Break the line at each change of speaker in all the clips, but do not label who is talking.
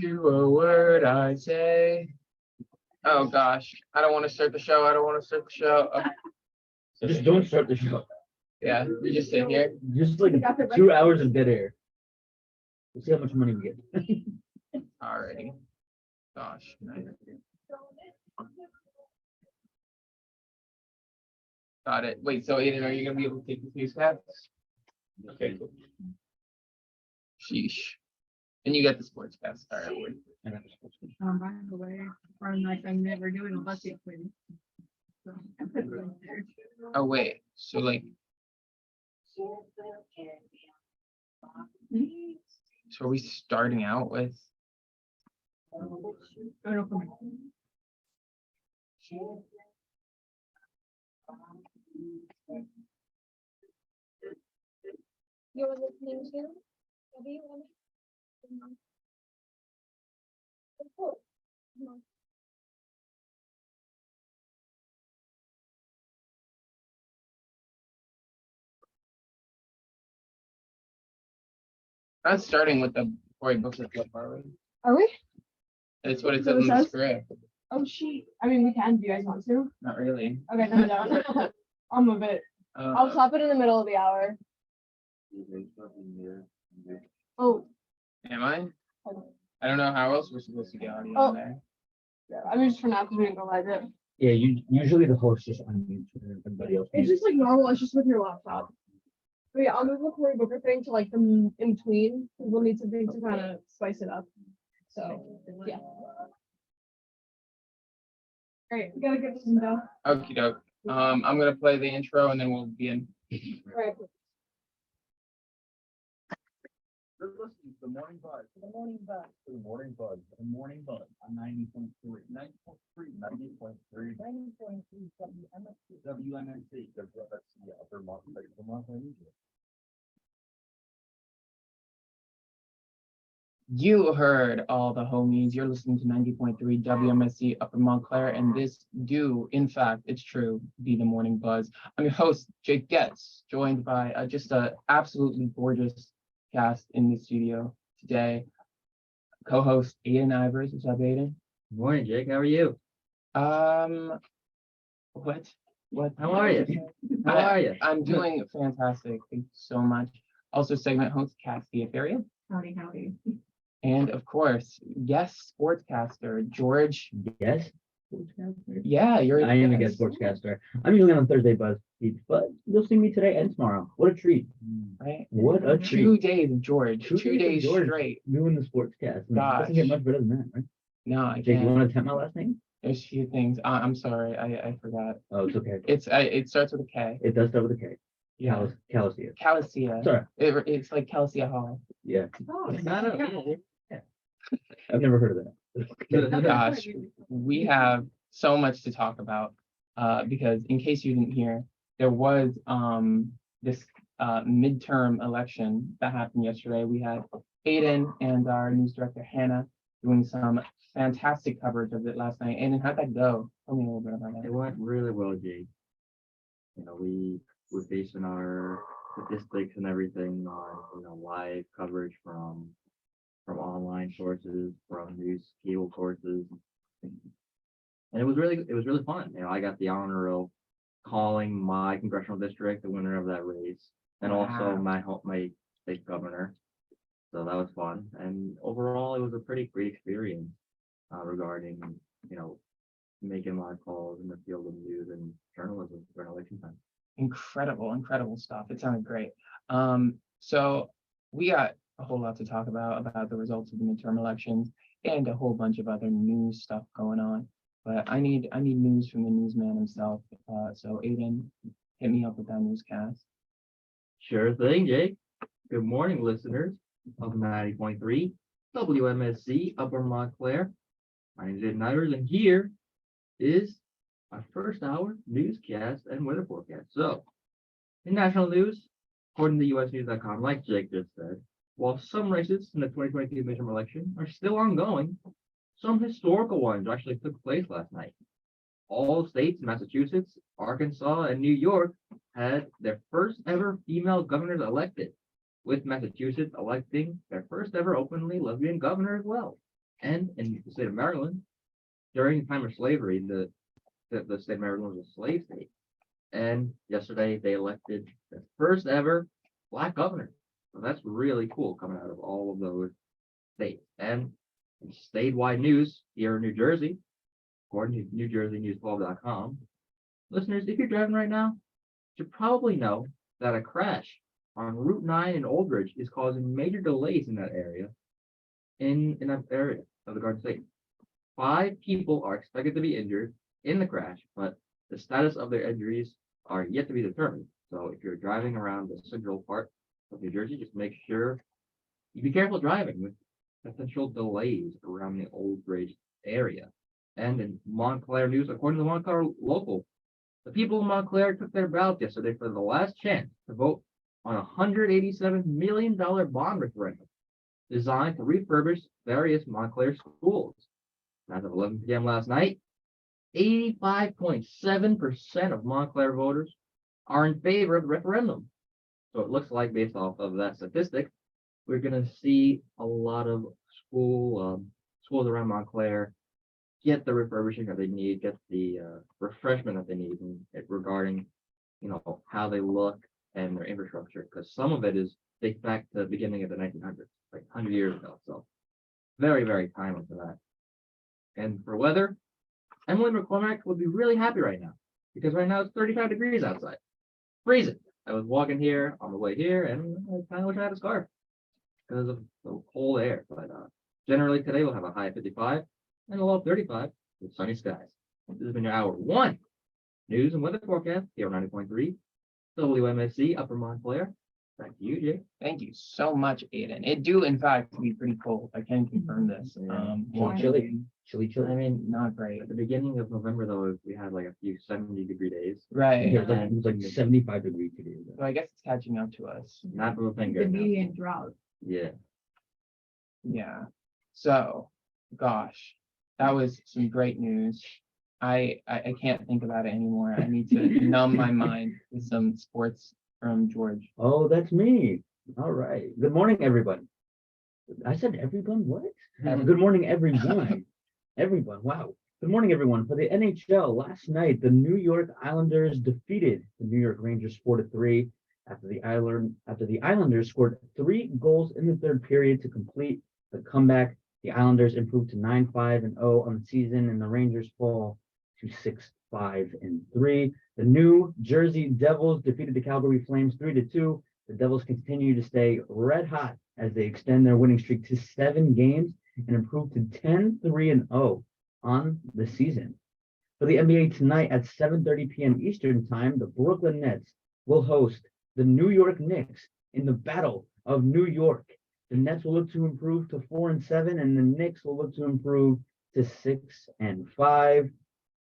To a word I say. Oh gosh, I don't want to start the show. I don't want to start the show.
Just don't start the show.
Yeah, we just sit here.
Just like 2 hours of dead air. We'll see how much money we get.
Alrighty. Gosh. Got it. Wait, so Aiden, are you gonna be able to take this newscast? Okay, cool. Sheesh. And you got the sportscast. All right, wait.
By the way, or like I'm never doing a bucket quiz. So I put it right there.
Oh wait, so like, so are we starting out with?
Oh, no, come on.
You're listening to WM.
Not starting with the Corey Booker clip, are we?
Are we?
That's what it
So
said
it
in the
says-
script.
Oh, I mean, we can. Do you guys want to?
Not really.
Okay, then don't. I'll move it. I'll stop it in the middle of the hour. Oh,
Am I? I don't know how else we're supposed to get audio
Oh.
in there.
yeah, I mean, just for now because we didn't go live yet.
Yeah, usually the host just unmutes when everybody else.
It's
mutes.
just like normal. It's just with your laptop. But yeah, I'll move the Cory Booker thing to like the in between. We'll need something to kind of spice it up. So yeah. Great. We gotta get some dough.
Okie doke. I'm gonna play the intro and then we'll begin.
Right.
You're listening to the Morning Buzz. The Morning Buzz. The Morning Buzz. The Morning Buzz on 90.3. 90.3. 90.3. 90.3. WMNC. WMNC. Upper Montclair.
You heard all the homies. You're listening to 90.3 WMSC Upper Montclair, and this do, in fact, it's true, be the Morning Buzz. I'm your host, Jake Goetz, joined by just a absolutely gorgeous cast in the studio today. Co-host Aidan Ivers. What's up, Aidan?
Good morning, Jake. How are you?
What?
How are you? How are you?
I'm doing fantastic. Thank you so much. Also, segment host Cassie Etheria.
Howdy, howdy.
And of course, guest sportscaster George.
Yes.
Yeah, you're.
I am a guest sportscaster. I'm usually on Thursday Buzz Feed, but you'll see me today and tomorrow. What a treat!
Right.
What a
2
treat!
days of George. 2
2 days of
days
George.
straight.
Doing the sportscast.
Gosh.
Doesn't get much better than that, right?
No, I
Jake, you
can't.
want to attempt my last name?
There's a few things. I'm sorry. I forgot.
Oh, it's okay.
It starts with a K.
It does start with a K.
Yeah.
Calicia.
Calicia.
Sorry.
It's like Calicia Hall.
Yeah.
Oh,
Yeah. I've never heard of that.
Gosh, we have so much to talk about because in case you didn't hear, there was this midterm election that happened yesterday. We had Aiden and our news director Hannah doing some fantastic coverage of it last night. Aiden, how'd that go? Tell me a little bit about
It
that.
went really well, Jake. We were basing our statistics and everything on, live coverage from online sources, from news cable sources. And it was really fun. I got the honor of calling my congressional district the winner of that race, and also
Wow.
my state governor. So that was fun. And overall, it was a pretty great experience regarding, making live calls in the field of news and journalism during election time.
Incredible stuff. It sounded great. So we got a whole lot to talk about the results of the midterm elections and a whole bunch of other news stuff going on. But I need news from the newsman himself. So Aiden, hit me up with that newscast.
Sure thing, Jake. Good morning, listeners of 90.3 WMSC Upper Montclair. My name is Aidan Ivers, and here is our first hour newscast and weather forecast. So, in national news, according to USnews.com, like Jake just said, while some races in the 2022 midterm election are still ongoing, some historical ones actually took place last night. All states, Massachusetts, Arkansas, and New York had their first ever female governors elected, with Massachusetts electing their first ever openly lesbian governor as well. And in the state of Maryland, during the time of slavery, the state of Maryland was a slave state. And yesterday they elected the first ever black governor. So that's really cool coming out of all of those states. And in statewide news here in New Jersey, according to NewJerseyNews12.com, listeners, if you're driving right now, you probably know that a crash on Route 9 in Old Bridge is causing major delays in that area, in that area of the Garden State. 5 people are expected to be injured in the crash, but the status of their injuries are yet to be determined. So if you're driving around the central part of New Jersey, just make sure you be careful driving with potential delays around the Old Bridge area. And in Montclair news, according to the Montclair Local, the people of Montclair took their ballot yesterday for the last chance to vote on a $187 million bond referendum designed to refurbish various Montclair schools. As of 11 p.m. last night, 85.7% of Montclair voters are in favor of the referendum. So it looks like, based off of that statistic, we're going to see a lot of schools around Montclair get the refurbishing that they need, get the refreshment that they need regarding, how they look and their infrastructure, because some of it is dates back to the beginning of the 1900s, like 100 years ago. So very, very timely for that. And for weather, Emily McCormack would be really happy right now, because right now it's 35 degrees outside. Freezing. I was walking here on the way here, and I kind of wish I had a scarf because of the cold air. But generally today we'll have a high of 55 and a low of 35 with sunny skies. This has been your hour 1 news and weather forecast here on 90.3 WMSC Upper Montclair. Back to you, Jay.
Thank you so much, Aiden. It do, in fact, be pretty cold. I can confirm this.
Yeah.
Chilly.
Chilly.
I mean, not great.
At the beginning of November, though, we had like a few 70-degree days.
Right.
Yeah, it was like 75 degrees today.
So I guess it's catching up to us.
Not from a finger.
The median drought.
Yeah.
Yeah. So, gosh, that was some great news. I can't think about it anymore. I need to numb my mind with some sports from George.
Oh, that's me. All right. Good morning, everyone. I said everyone? What? Good morning, everyone. Everyone. Wow. Good morning, everyone. For the NHL, last night, the New York Islanders defeated the New York Rangers 4-3 after the Islanders scored 3 goals in the third period to complete the comeback. The Islanders improved to 9-5-0 on the season, and the Rangers fall to 6-5-3. The New Jersey Devils defeated the Calgary Flames 3-2. The Devils continue to stay red hot as they extend their winning streak to 7 games and improve to 10-3-0 on the season. For the NBA tonight at 7:30 p.m. Eastern Time, the Brooklyn Nets will host the New York Knicks in the Battle of New York. The Nets will look to improve to 4-7, and the Knicks will look to improve to 6-5.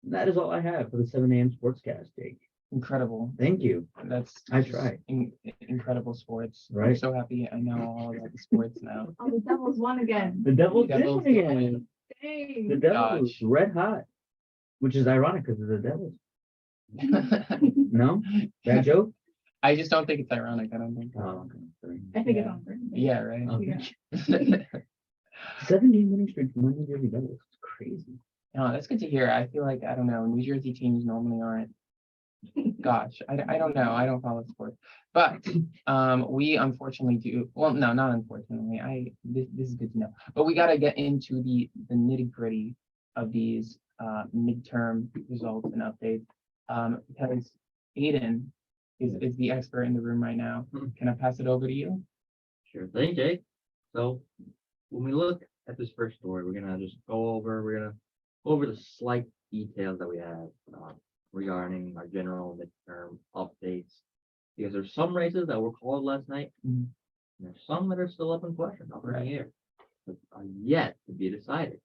That is all I have for the 7 a.m. Sportscast, Jake.
Incredible.
Thank you. I try.
Incredible sports. I'm
Right.
so happy I know all about the sports now.
Oh, the Devils won again.
The Devils did
Devils
win again.
Dang.
The Devils
Gosh.
red hot, which is ironic because of the Devils. No? Bad joke?
I just don't think it's ironic. I don't think.
Oh, okay. Sorry.
I think it's
Yeah.
on purpose.
Yeah, right.
Okay. 7-game winning streak for my New Jersey Devils. It's crazy.
No, that's good to hear. I feel like, I don't know, New Jersey teams normally aren't. Gosh, I don't know. I don't follow sports. But we unfortunately do. Well, no, not unfortunately. This is good to know. But we got to get into the nitty-gritty of these midterm results and updates. Because Aiden is the expert in the room right now. Can I pass it over to you?
Sure thing, Jake. So when we look at this first story, we're gonna go over the slight details that we have regarding our general midterm updates. Because there's some races that were called last night,
Mhm.
and there's some that are still up in question, up in
Right.
the air, that are yet to be decided.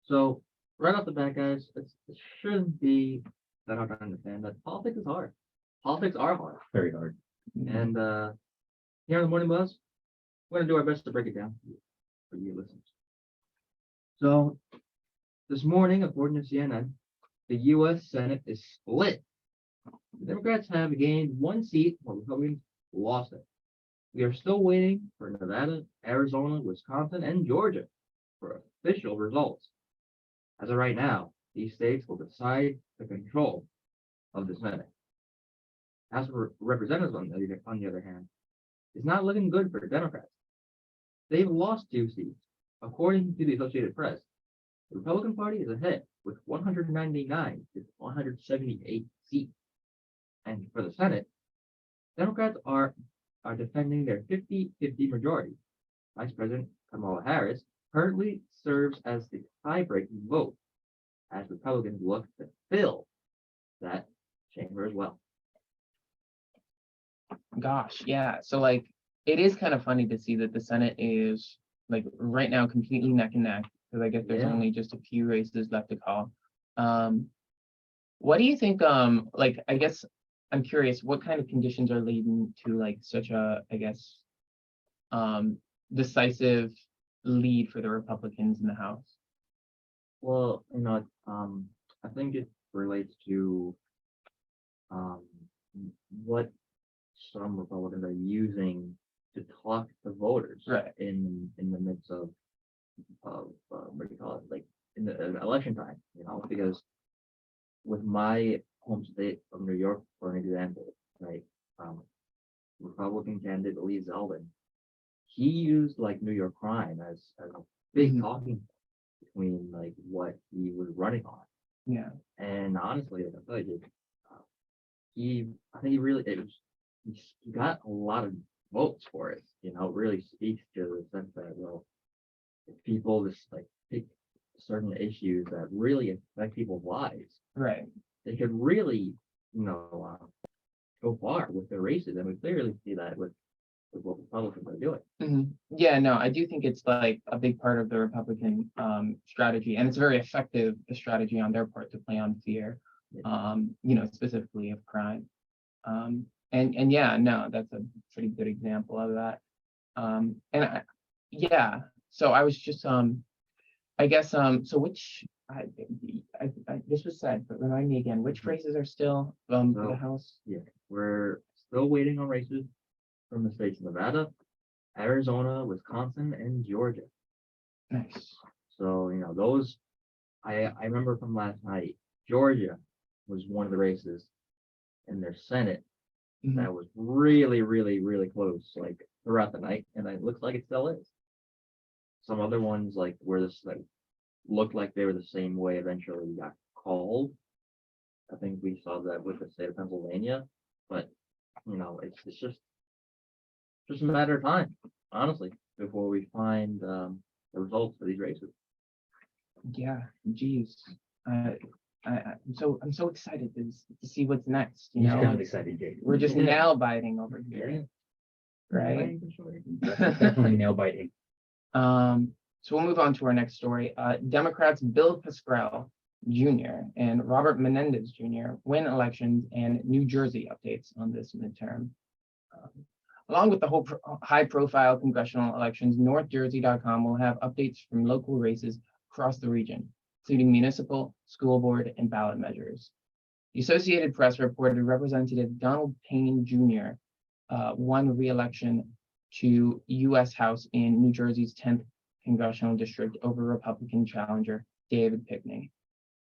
So right off the bat, guys, it shouldn't be that hard to understand that politics is hard. Politics are hard.
Very hard.
And here on the Morning Buzz, we're going to do our best to break it down for you listeners. So this morning, according to CNN, the U.S. Senate is split. The Democrats have gained 1 seat, while Republicans lost it. We are still waiting for Nevada, Arizona, Wisconsin, and Georgia for official results. As of right now, these states will decide the control of the Senate. House of Representatives, on the other hand, is not looking good for the Democrats. They've lost 2 seats. According to the Associated Press, the Republican Party is ahead with 199 to 178 seats. And for the Senate, Democrats are defending their 50-50 majority. Vice President Kamala Harris currently serves as the tie-breaking vote as Republicans look to fill that chamber as well.
Gosh, yeah. So like, it is kind of funny to see that the Senate is like right now completely neck and neck, because I guess there's
Yeah.
only just a few races left to call. What do you think? Like, I guess I'm curious, what kind of conditions are leading to like such a, I guess, decisive lead for the Republicans in the House?
Well, I think it relates to what some Republicans are using to talk to voters
Right.
in the midst of what do you call it, like in the election time, because with my home state of New York, for an example, right, Republican candidate Lee Zeldin, he used like New York crime as a big
Mhm.
talking point between like what he was running on.
Yeah.
And honestly, like I told you, I think he really, he got a lot of votes for it. It really speaks to the sense that, well, if people just like pick certain issues that really affect people's lives,
Right.
they could really, go far with their races. And we clearly see that with what Republicans are doing.
Yeah, no, I do think it's like a big part of the Republican strategy, and it's very effective, the strategy on their part to play on fear, specifically of crime. And yeah, no, that's a pretty good example of that. So I was just I guess so which this was said, but remind me again, which races are still for the
So-
House?
Yeah, we're still waiting on races from the states of Nevada, Arizona, Wisconsin, and Georgia.
Nice.
So, those, I remember from last night, Georgia was one of the races in their Senate
Mhm.
that was really, really, really close, like throughout the night, and it looks like it still is. Some other ones, like where this like looked like they were the same way, eventually got called. I think we saw that with the state of Pennsylvania, but it's just a matter of time, honestly, before we find the results for these races.
Yeah, geez. I'm so excited to see what's next.
He's kind of
It's-
excited, Jake.
we're just
Yeah.
nail biting over here, right?
Definitely nail biting.
So we'll move on to our next story. Democrats Bill Pascrell Jr. and Robert Menendez Jr. win elections, and New Jersey updates on this midterm. Along with the whole high-profile congressional elections, NorthJersey.com will have updates from local races across the region, including municipal, school board, and ballot measures. The Associated Press reported Representative Donald Payne Jr. Won re-election to U.S. House in New Jersey's 10th congressional district over Republican challenger David Pickney.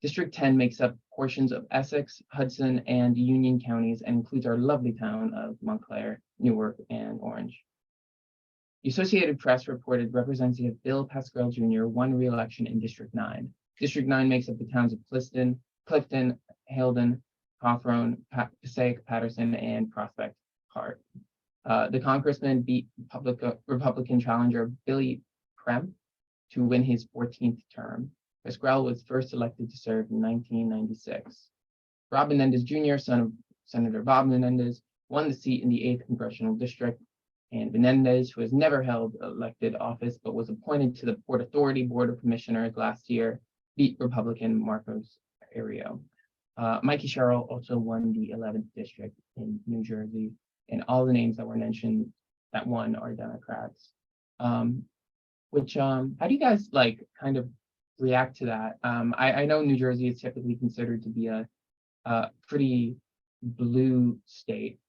District 10 makes up portions of Essex, Hudson, and Union counties and includes our lovely town of Montclair, Newark, and Orange. The Associated Press reported Representative Bill Pascrell Jr. won re-election in District 9. District 9 makes up the towns of Clifton, Halden, Hawthorne, Passaic, Patterson, and Prospect Park. The congressman beat Republican challenger Billy Prem to win his 14th term. Pascrell was first elected to serve in 1996. Rob Menendez Jr., son of Senator Bob Menendez, won the seat in the 8th congressional district, and Menendez, who has never held elected office but was appointed to the Port Authority Board of Commissioners last year, beat Republican Marcos Ario. Mikey Sherrill also won the 11th district in New Jersey, and all the names that were mentioned that won are Democrats. How do you guys like kind of react to that? I know New Jersey is typically considered to be a pretty blue state,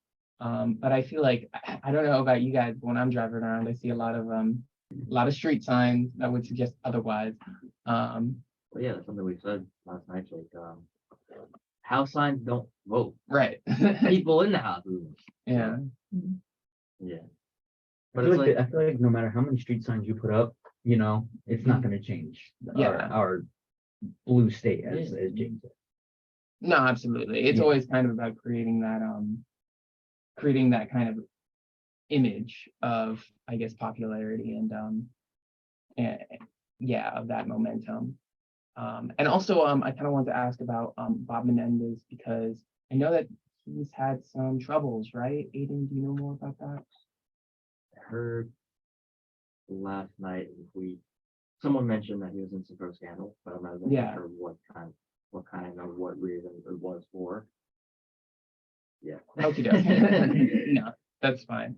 but I feel like I don't know about you guys, but when I'm driving around, I see a lot of A lot of street signs that would suggest otherwise.
But yeah, that's something we said last night, like, house signs don't vote.
Right.
People in the houses.
Yeah.
Yeah.
I
But
feel
it's
like,
like,
I feel like no matter how many street signs you put up, it's not gonna change.
Yeah.
Our blue state, as
Yeah.
James said.
No, absolutely. It's
Yeah.
always kind of about creating that kind of image of, I guess, popularity and yeah, of that momentum. And also, I kind of want to ask about Bob Menendez because I know that he's had some troubles, right? Aiden, do you know more about that?
I heard last night, someone mentioned that he was in some sort of scandal, but I'm not exactly
Yeah.
sure what reason it was for. Yeah.
Okie doke. No, that's fine.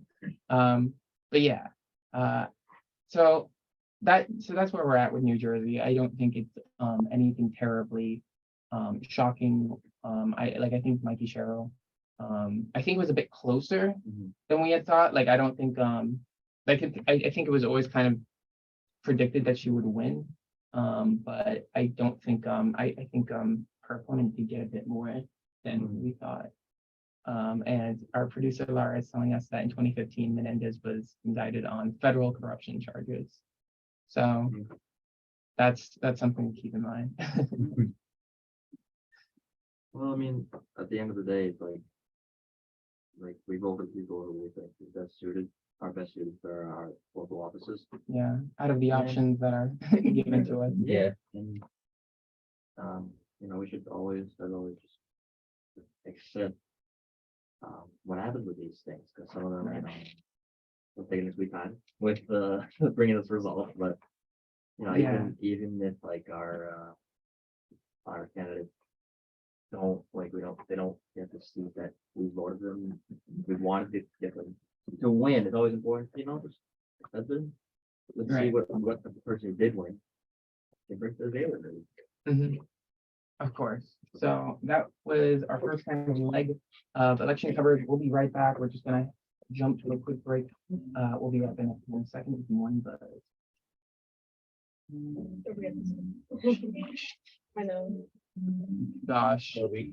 But yeah, so that's where we're at with New Jersey. I don't think it's anything terribly shocking. I think Mikey Sherrill, I think it was a bit closer
Mhm.
than we had thought. Like I don't think I think it was always kind of predicted that she would win. But I don't think I think her opponent did get a bit more than we thought. And our producer Laura is telling us that in 2015, Menendez was indicted on federal corruption charges. So that's something to keep in mind.
Well, I mean, at the end of the day, it's like we vote for people who we think is are best suited for our local offices.
Yeah, out of the
Yeah.
options that are given to us.
Yeah.
And, we should always just accept, what happens with these things, because some of them, will take a sweet time with, bringing this result, but,
Yeah.
even if like our candidates they don't get the seat that we voted them, we wanted to get them to win, it's always important, just accept them. Let's see
Right.
what the person who did win can bring to the table.
Mhm. Of course. So that was our first kind of leg of election coverage. We'll be right back. We're just gonna jump to a quick break. We'll be right back in a second with one buzz.
I know.
Gosh.
So we-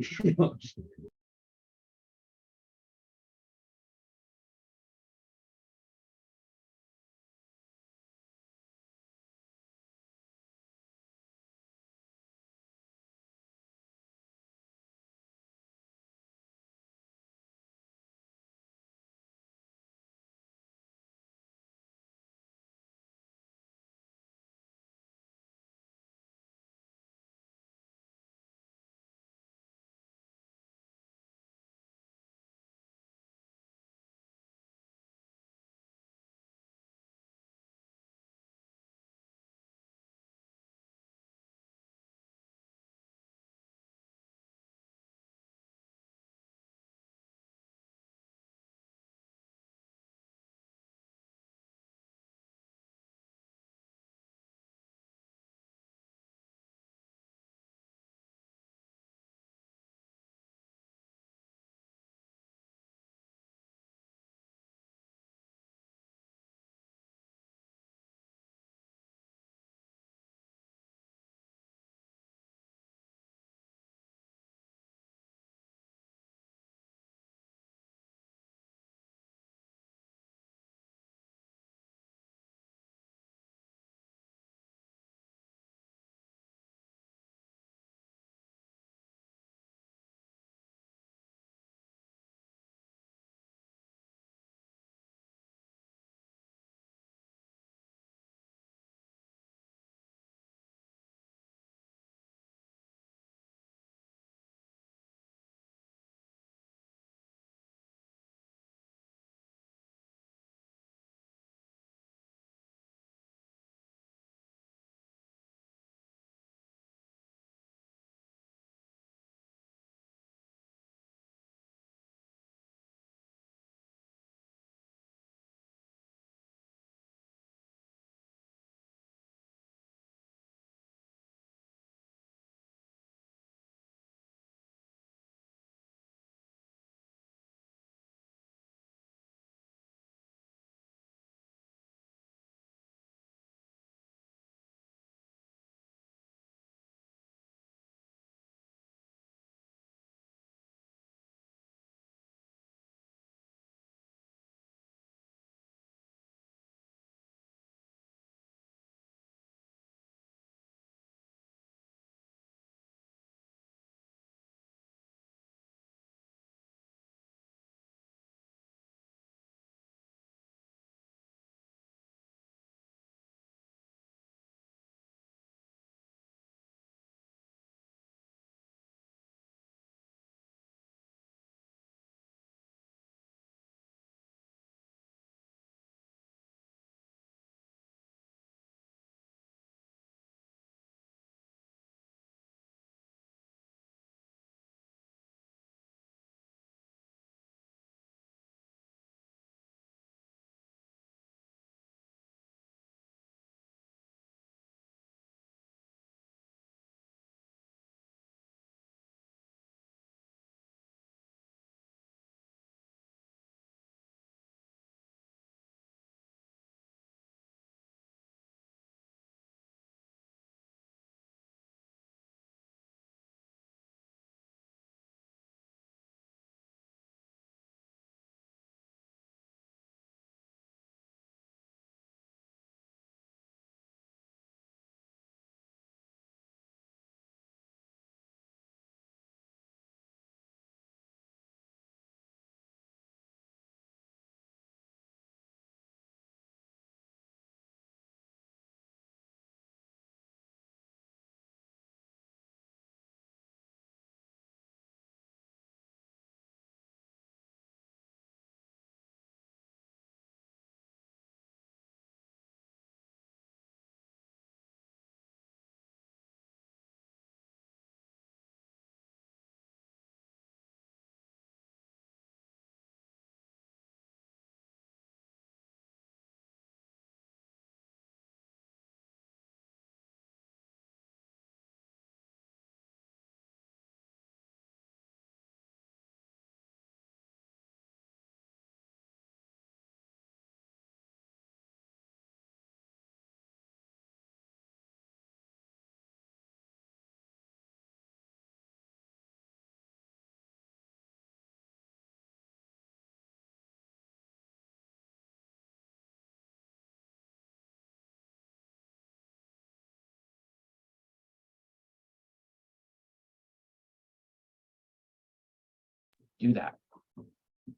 do that?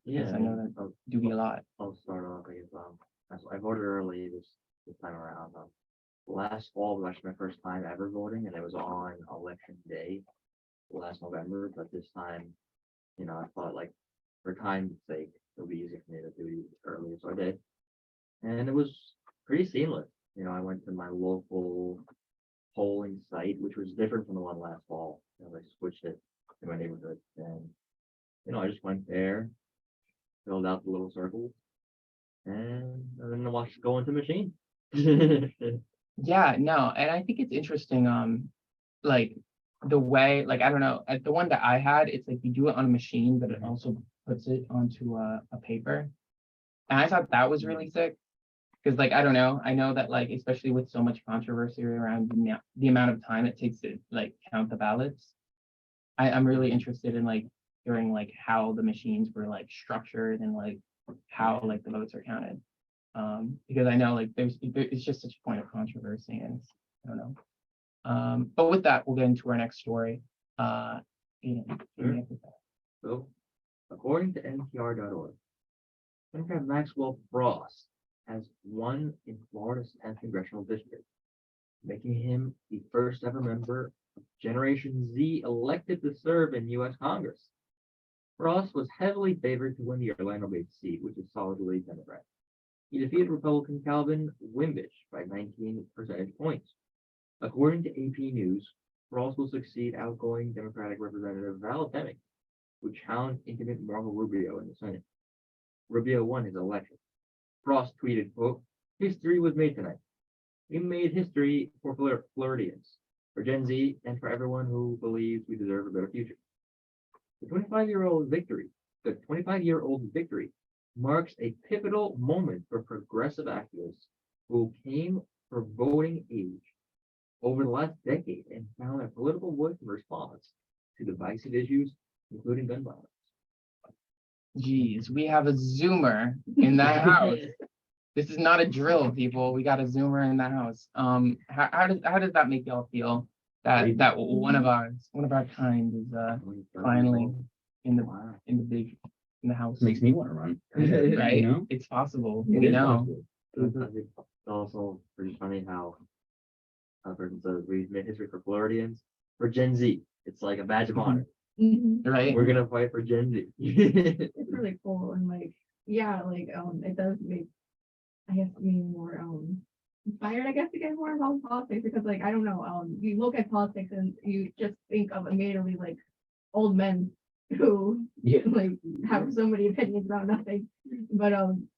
Yeah,
Yes, I know that do be a lot.
I'll start off, I guess, I voted early this time around. Last fall was actually my first time ever voting, and it was on election day last November, but this time, I thought like for time's sake, it'll be easier for me to do it early, so I did. And it was pretty seamless. I went to my local polling site, which was different from the one last fall. I switched it to my neighborhood, and I just went there, filled out the little circles, and then I watched go into machine.
Yeah, no, and I think it's interesting, like the way, like, I don't know, at the one that I had, it's like you do it on a machine, but it also puts it onto a paper. And I thought that was really sick. Because like, I don't know, I know that like, especially with so much controversy around the amount of time it takes to like count the ballots. I'm really interested in like hearing like how the machines were like structured and like how like the votes are counted. Because I know like it's just such a point of controversy, and I don't know. But with that, we'll get into our next story. Ian,
Sure. So, according to NPR.org, Democrat Maxwell Frost has won in Florida's 10th congressional district, making him the first ever member of Generation Z elected to serve in U.S. Congress. Frost was heavily favored to win the Orlando-based seat, which is solidly Democrat. He defeated Republican Calvin Wimbich by 19 percentage points. According to AP News, Frost will succeed outgoing Democratic Representative Val Deming, who challenged incumbent Marco Rubio in the Senate. Rubio won his election. Frost tweeted, quote, "History was made tonight. We made history for Floridians, for Gen Z, and for everyone who believes we deserve a better future." The 25-year-old victory marks a pivotal moment for progressive activists who came for voting age over the last decade and found a political voice in response to divisive issues, including gun violence.
Geez, we have a Zoomer in the house. This is not a drill, people. We got a Zoomer in the house. How does that make y'all feel? That one of our kind is finally in the
Wow.
in the house.
Makes me want to run.
Right?
You know?
It's possible.
It
We
is
know.
possible.
I think it's also pretty funny how a person says we made history for Floridians. For Gen Z, it's like a badge of honor.
Mhm.
Right?
We're gonna fight for Gen Z.
It's really cool, and like, yeah, like, it does make, I guess, me more, inspired, I guess, to get more involved in politics, because like, I don't know, you look at politics and you just think of immediately like old men who
Yeah.
like have so many opinions about nothing, but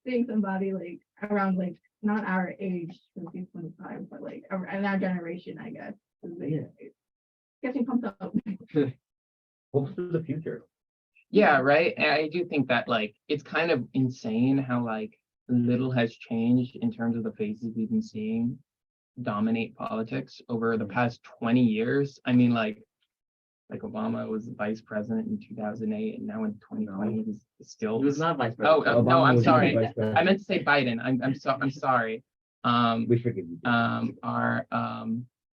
seeing somebody like around like not our age, because he's 25, but like in our generation, I guess, is like, gets me pumped up.
Hopes for the future.
Yeah, right. And I do think that like it's kind of insane how like little has changed in terms of the faces we've been seeing dominate politics over the past 20 years. I mean, like Obama was vice president in 2008, and now in 2020 he's still.
He was not vice
Oh,
president.
no,
Obama
I'm
was not
sorry.
vice president.
I meant to say Biden. I'm sorry.
We forgive you.
Our
I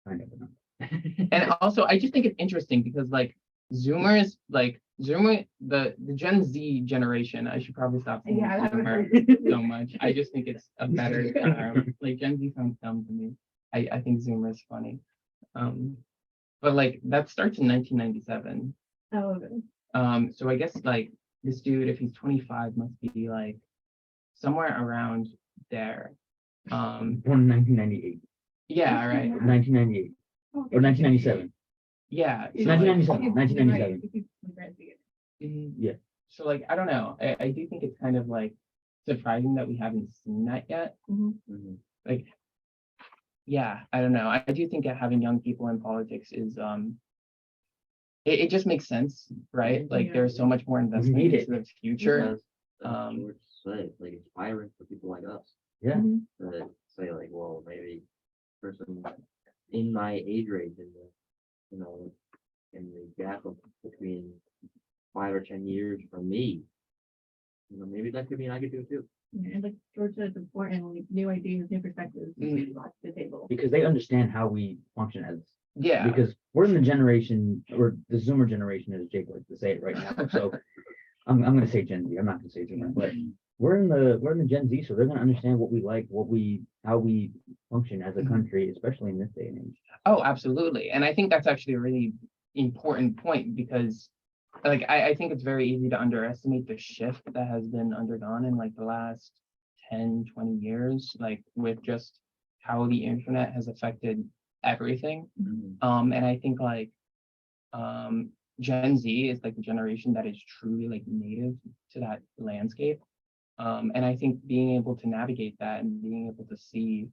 never know.
and also I just think it's interesting because like Zoomers, like Zoomer, the Gen Z generation, I should probably stop saying
Yeah, I haven't
Zoomer
heard.
so much. I just think it's a better term. Like Gen Z sounds dumb to me. I think Zoomer is funny. But like that starts in 1997.
Oh,
So I guess like this dude, if he's 25, must be like somewhere around there.
Born in 1998.
Yeah, right.
1998.
okay.
Or 1997.
Yeah.
He's
So like,
1997. 1997.
mhm.
Yeah.
So like I don't know. I do think it's kind of like surprising that we haven't seen that yet.
Mhm.
Like, yeah, I don't know. I do think that having young people in politics is it just makes sense, right? Like
Yeah.
there's so much more investment
need
into the future.
That's George said, it's like inspiring for people like us
Yeah.
to say like, well, maybe person in my age range in the, in the gap of between 5 or 10 years from me, maybe that could mean I could do it too.
Yeah, and like George said, it's important, like new ideas, new perspectives,
Mhm.
brought to the table.
Because they understand how we function as.
Yeah.
Because we're in the generation, or the Zoomer generation, as Jake likes to say it right now. So I'm gonna say Gen Z. I'm not gonna say Gen, but we're in the Gen Z, so they're gonna understand what we like, how we function as a
Mhm.
country, especially in this day and age.
Oh, absolutely. And I think that's actually a really important point because like I think it's very easy to underestimate the shift that has been undergone in like the last 10, 20 years, like with just how the internet has affected everything. And I think like Gen Z is like the generation that is truly like native to that landscape. And I think being able to navigate that and being able to see,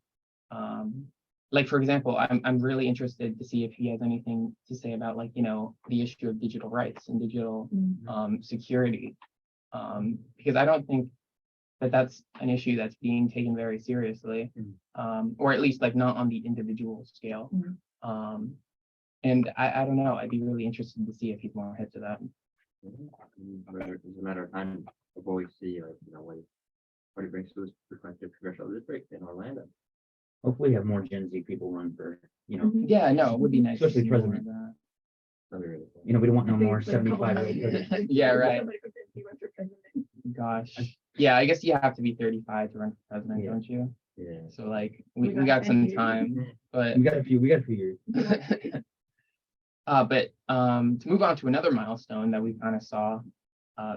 like for example, I'm really interested to see if he has anything to say about like, the issue of digital rights and digital security. Because I don't think that that's an issue that's being taken very seriously, or at least like not on the individual scale. And I don't know, I'd be really interested to see if he's more hip to that.
It's a matter of time before we see, like, what he brings to his prospective congressional district in Orlando.
Hopefully, have more Gen Z people run for,
Yeah, no, it would be nice. to
Especially
see more of
president.
that.
That'd be really cool.
we don't want no
I think
more
it's like a couple
75-year-old
million.
presidents.
Yeah, right.
Somebody from Gen Z runs for president.
Gosh, yeah, I guess you have to be 35 to run for president,
Yeah.
don't you?
Yeah.
So like,
We
we
got
got
10
some
years.
time, but
We got a few years.
to move on to another milestone that we kind of saw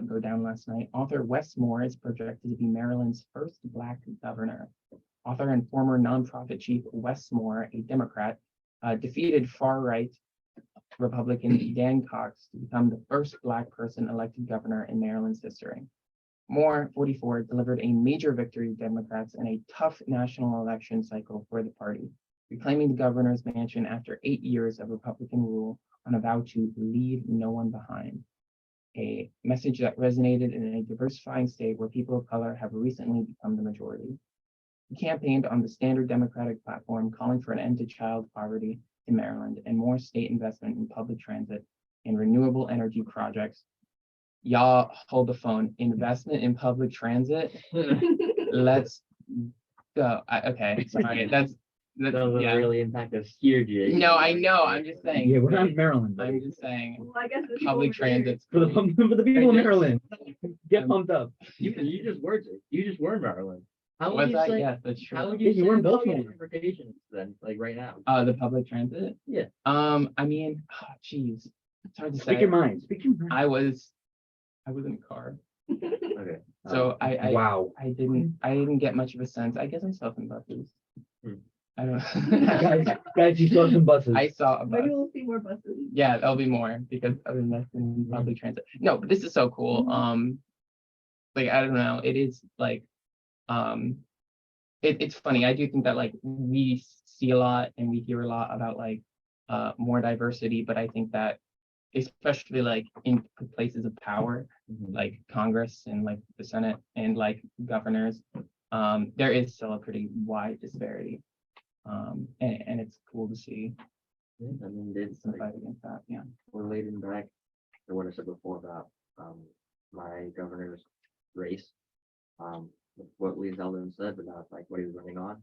go down last night, author Wes Moore is projected to be Maryland's first Black governor. Author and former nonprofit chief Wes Moore, a Democrat, defeated far-right Republican Dan Cox to become the first Black person elected governor in Maryland's history. Moore, 44, delivered a major victory to Democrats in a tough national election cycle for the party, reclaiming the governor's mansion after 8 years of Republican rule on a vow to leave no one behind. A message that resonated in a diversifying state where people of color have recently become the majority. He campaigned on the standard Democratic platform, calling for an end to child poverty in Maryland and more state investment in public transit and renewable energy projects. Y'all hold the phone. Investment in public transit. Let's go. Okay, sorry. That
Doesn't
yeah.
really impact us here, Jake.
No, I know. I'm just saying.
Yeah, we're not in Maryland,
I'm
buddy.
just saying.
Well, I guess the people
Public
over there-
transit's
For the people in
Yes.
Maryland, get pumped up.
You just were, Jake. You just were in Maryland. How would
Was
you
I?
say?
Yes, that's
How
true.
would
Yeah,
you
you
say
were in
about
Baltimore.
transportation then, like right now?
The public transit.
Yeah.
I mean, geez, it's hard to
Speak
say.
your mind. Speak your mind.
I was in a car,
Okay.
so I
Wow.
I didn't get much of a sense. I guess I saw some buses.
Hmm.
I don't
guys, you saw some buses.
I saw a bus.
Maybe we'll see more buses.
Yeah, there'll be more because of investing in public transit. No, but this is so cool. Like I don't know, it is like, it's funny. I do think that like we see a lot and we hear a lot about like more diversity, but I think that especially like in places of power, like Congress and like the Senate and like governors, there is still a pretty wide disparity. And it's cool to see
Yeah, I mean, it's
some
like,
fight against that. Yeah.
relating back to what I said before about my governor's race, with what Lee Zeldin said about like what he was running on,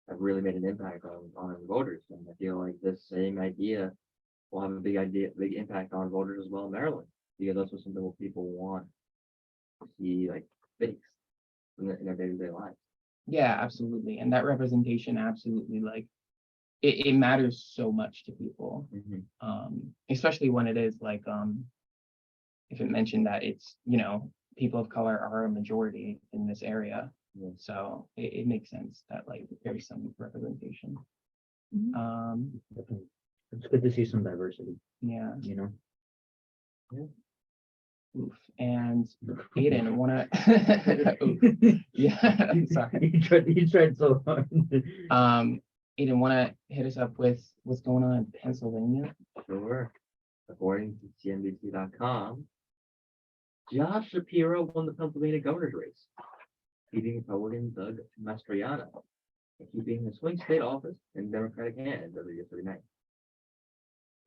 have really made an impact on voters, and I feel like this same idea will have a big impact on voters as well in Maryland, because that's what something what people want to see like fixed in their day-to-day lives.
Yeah, absolutely. And that representation absolutely like it matters so much to people. Especially when it is like if it mentioned that it's people of color are a majority in this area.
Yeah.
So it makes sense that like there's some representation.
Mhm.
Definitely. It's good to see some diversity,
Yeah. Oof. And Aiden, wanna Oof. Yeah, sorry.
He tried so hard.
Aiden, wanna hit us up with what's going on in Pennsylvania?
Sure. According to CNBC.com, Josh Shapiro won the Pennsylvania governor's race, beating Republican Doug Mastriano and keeping the swing state office in Democratic hands as of yesterday night.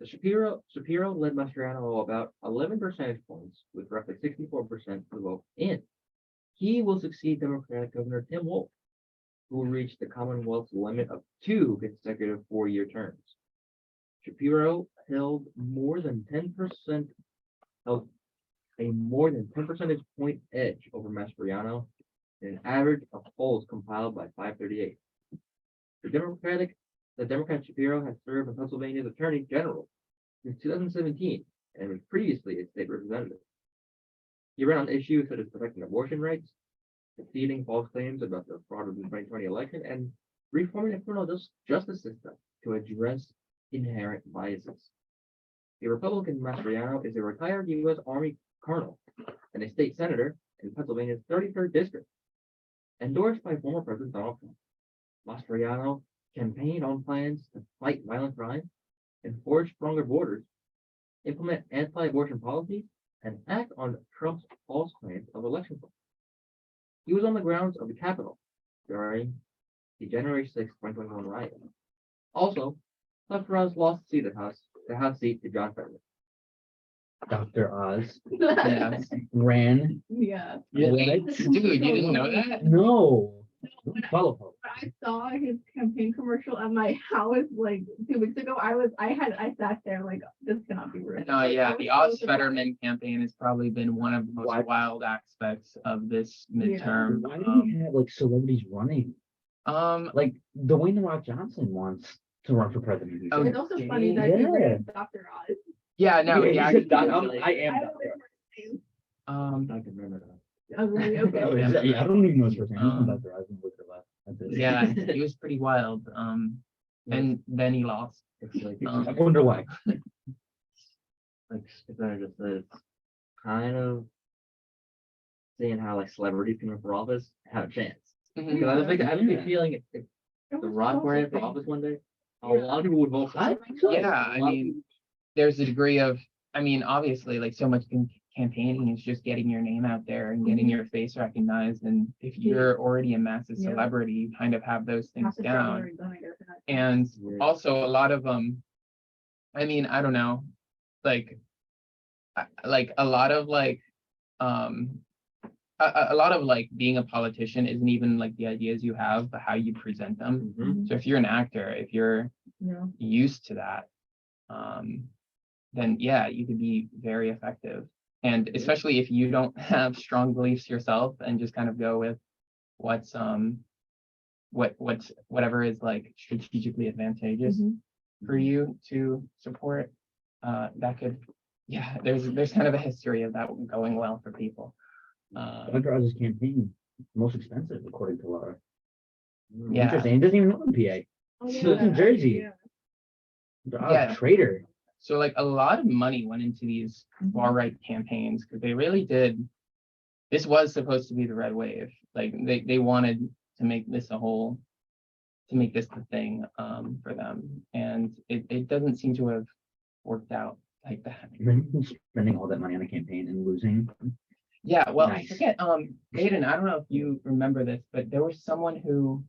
The Shapiro led Mastriano about 11 percentage points, with roughly 64% of the vote in. He will succeed Democratic Governor Tim Wolf, who will reach the Commonwealth's limit of 2 consecutive 4-year terms. Shapiro held more than 10% of a more than 10 percentage point edge over Mastroianno in an average of polls compiled by 538. The Democrat Shapiro has served as Pennsylvania's Attorney General since 2017 and was previously a state representative. He ran on issues such as protecting abortion rights, defeating false claims about the fraud of the 2020 election, and reforming the criminal justice system to address inherent biases. The Republican Mastroianno is a retired U.S. Army colonel and a state senator in Pennsylvania's 33rd district, endorsed by former President Donald Trump. Mastroianno campaigned on plans to fight violent crime, enforce stronger borders, implement anti-abortion policies, and act on Trump's false claims of election fraud. He was on the grounds of the Capitol during the January 6, 2021 riot. Also, Dr. Oz lost the House seat to John Fetterman.
Dr. Oz
Yeah.
ran.
Yeah.
Wait,
What?
dude, you didn't know that?
No.
When
Follow Pope.
I saw his campaign commercial at my house like 2 weeks ago, I sat there like, this cannot be real.
No, yeah,
I
the
was
Oz
so
Fetterman campaign has probably been one of the most
Why-
wild aspects of this
Yeah.
midterm.
Why do we have like celebrities running? Like Dwayne The Rock Johnson wants to run for president. he
Oh,
said.
It's also funny that
Yeah.
he ran Dr. Oz.
yeah, no,
Yeah,
yeah,
he said,
actually,
I am
I
Dr.
don't know
I can remember that.
Oh, really? Okay.
Oh, is that- yeah, I don't even know his first name. He's from
Um,
Dr. Oz and look at that. That's it.
yeah, he was pretty wild. And then he lost.
It's like,
I wonder why.
like Spencer just said, it's kind of seeing how like celebrities can run for office have a chance.
Mhm.
Because I have a big
Yeah.
feeling if
It
The
was
Rock
so
ran for
funny.
office one day, a
Yeah.
lot of people would vote for
I
him.
think so.
Yeah, I mean, there's a degree of, I mean, obviously, like so much campaigning is just getting your name out there and getting
Mhm.
your face recognized. And if you're already a massive
Yeah.
celebrity, you kind of have those things
Have to show
down.
where he's going, I guess, and I-
And
Yeah.
also a lot of I mean, I don't know, like a lot of a lot of like being a politician isn't even like the ideas you have, but how you present them.
Mhm.
So if you're an actor, if you're
Yeah.
used to that, then yeah, you could be very effective. And especially if you don't have strong beliefs yourself and just kind of go with what's whatever is like strategically advantageous
Mhm.
for you to support, that could, yeah, there's kind of a history of that going well for people.
Dr. Oz's campaign most expensive according to Laura.
Yeah.
Interesting. He doesn't even live in PA.
Oh,
He lives in
yeah.
Jersey.
Yeah.
Dr. Oz,
Yeah.
traitor.
So like a lot of money went into these
Mhm.
far right campaigns because they really did. This was supposed to be the red wave. Like they wanted to make this to make this the thing for them, and it doesn't seem to have worked out like that.
Imagine him spending all that money on a campaign and losing.
Yeah, well, I
Nice.
forget, Aiden, I don't know if you remember this, but there was someone who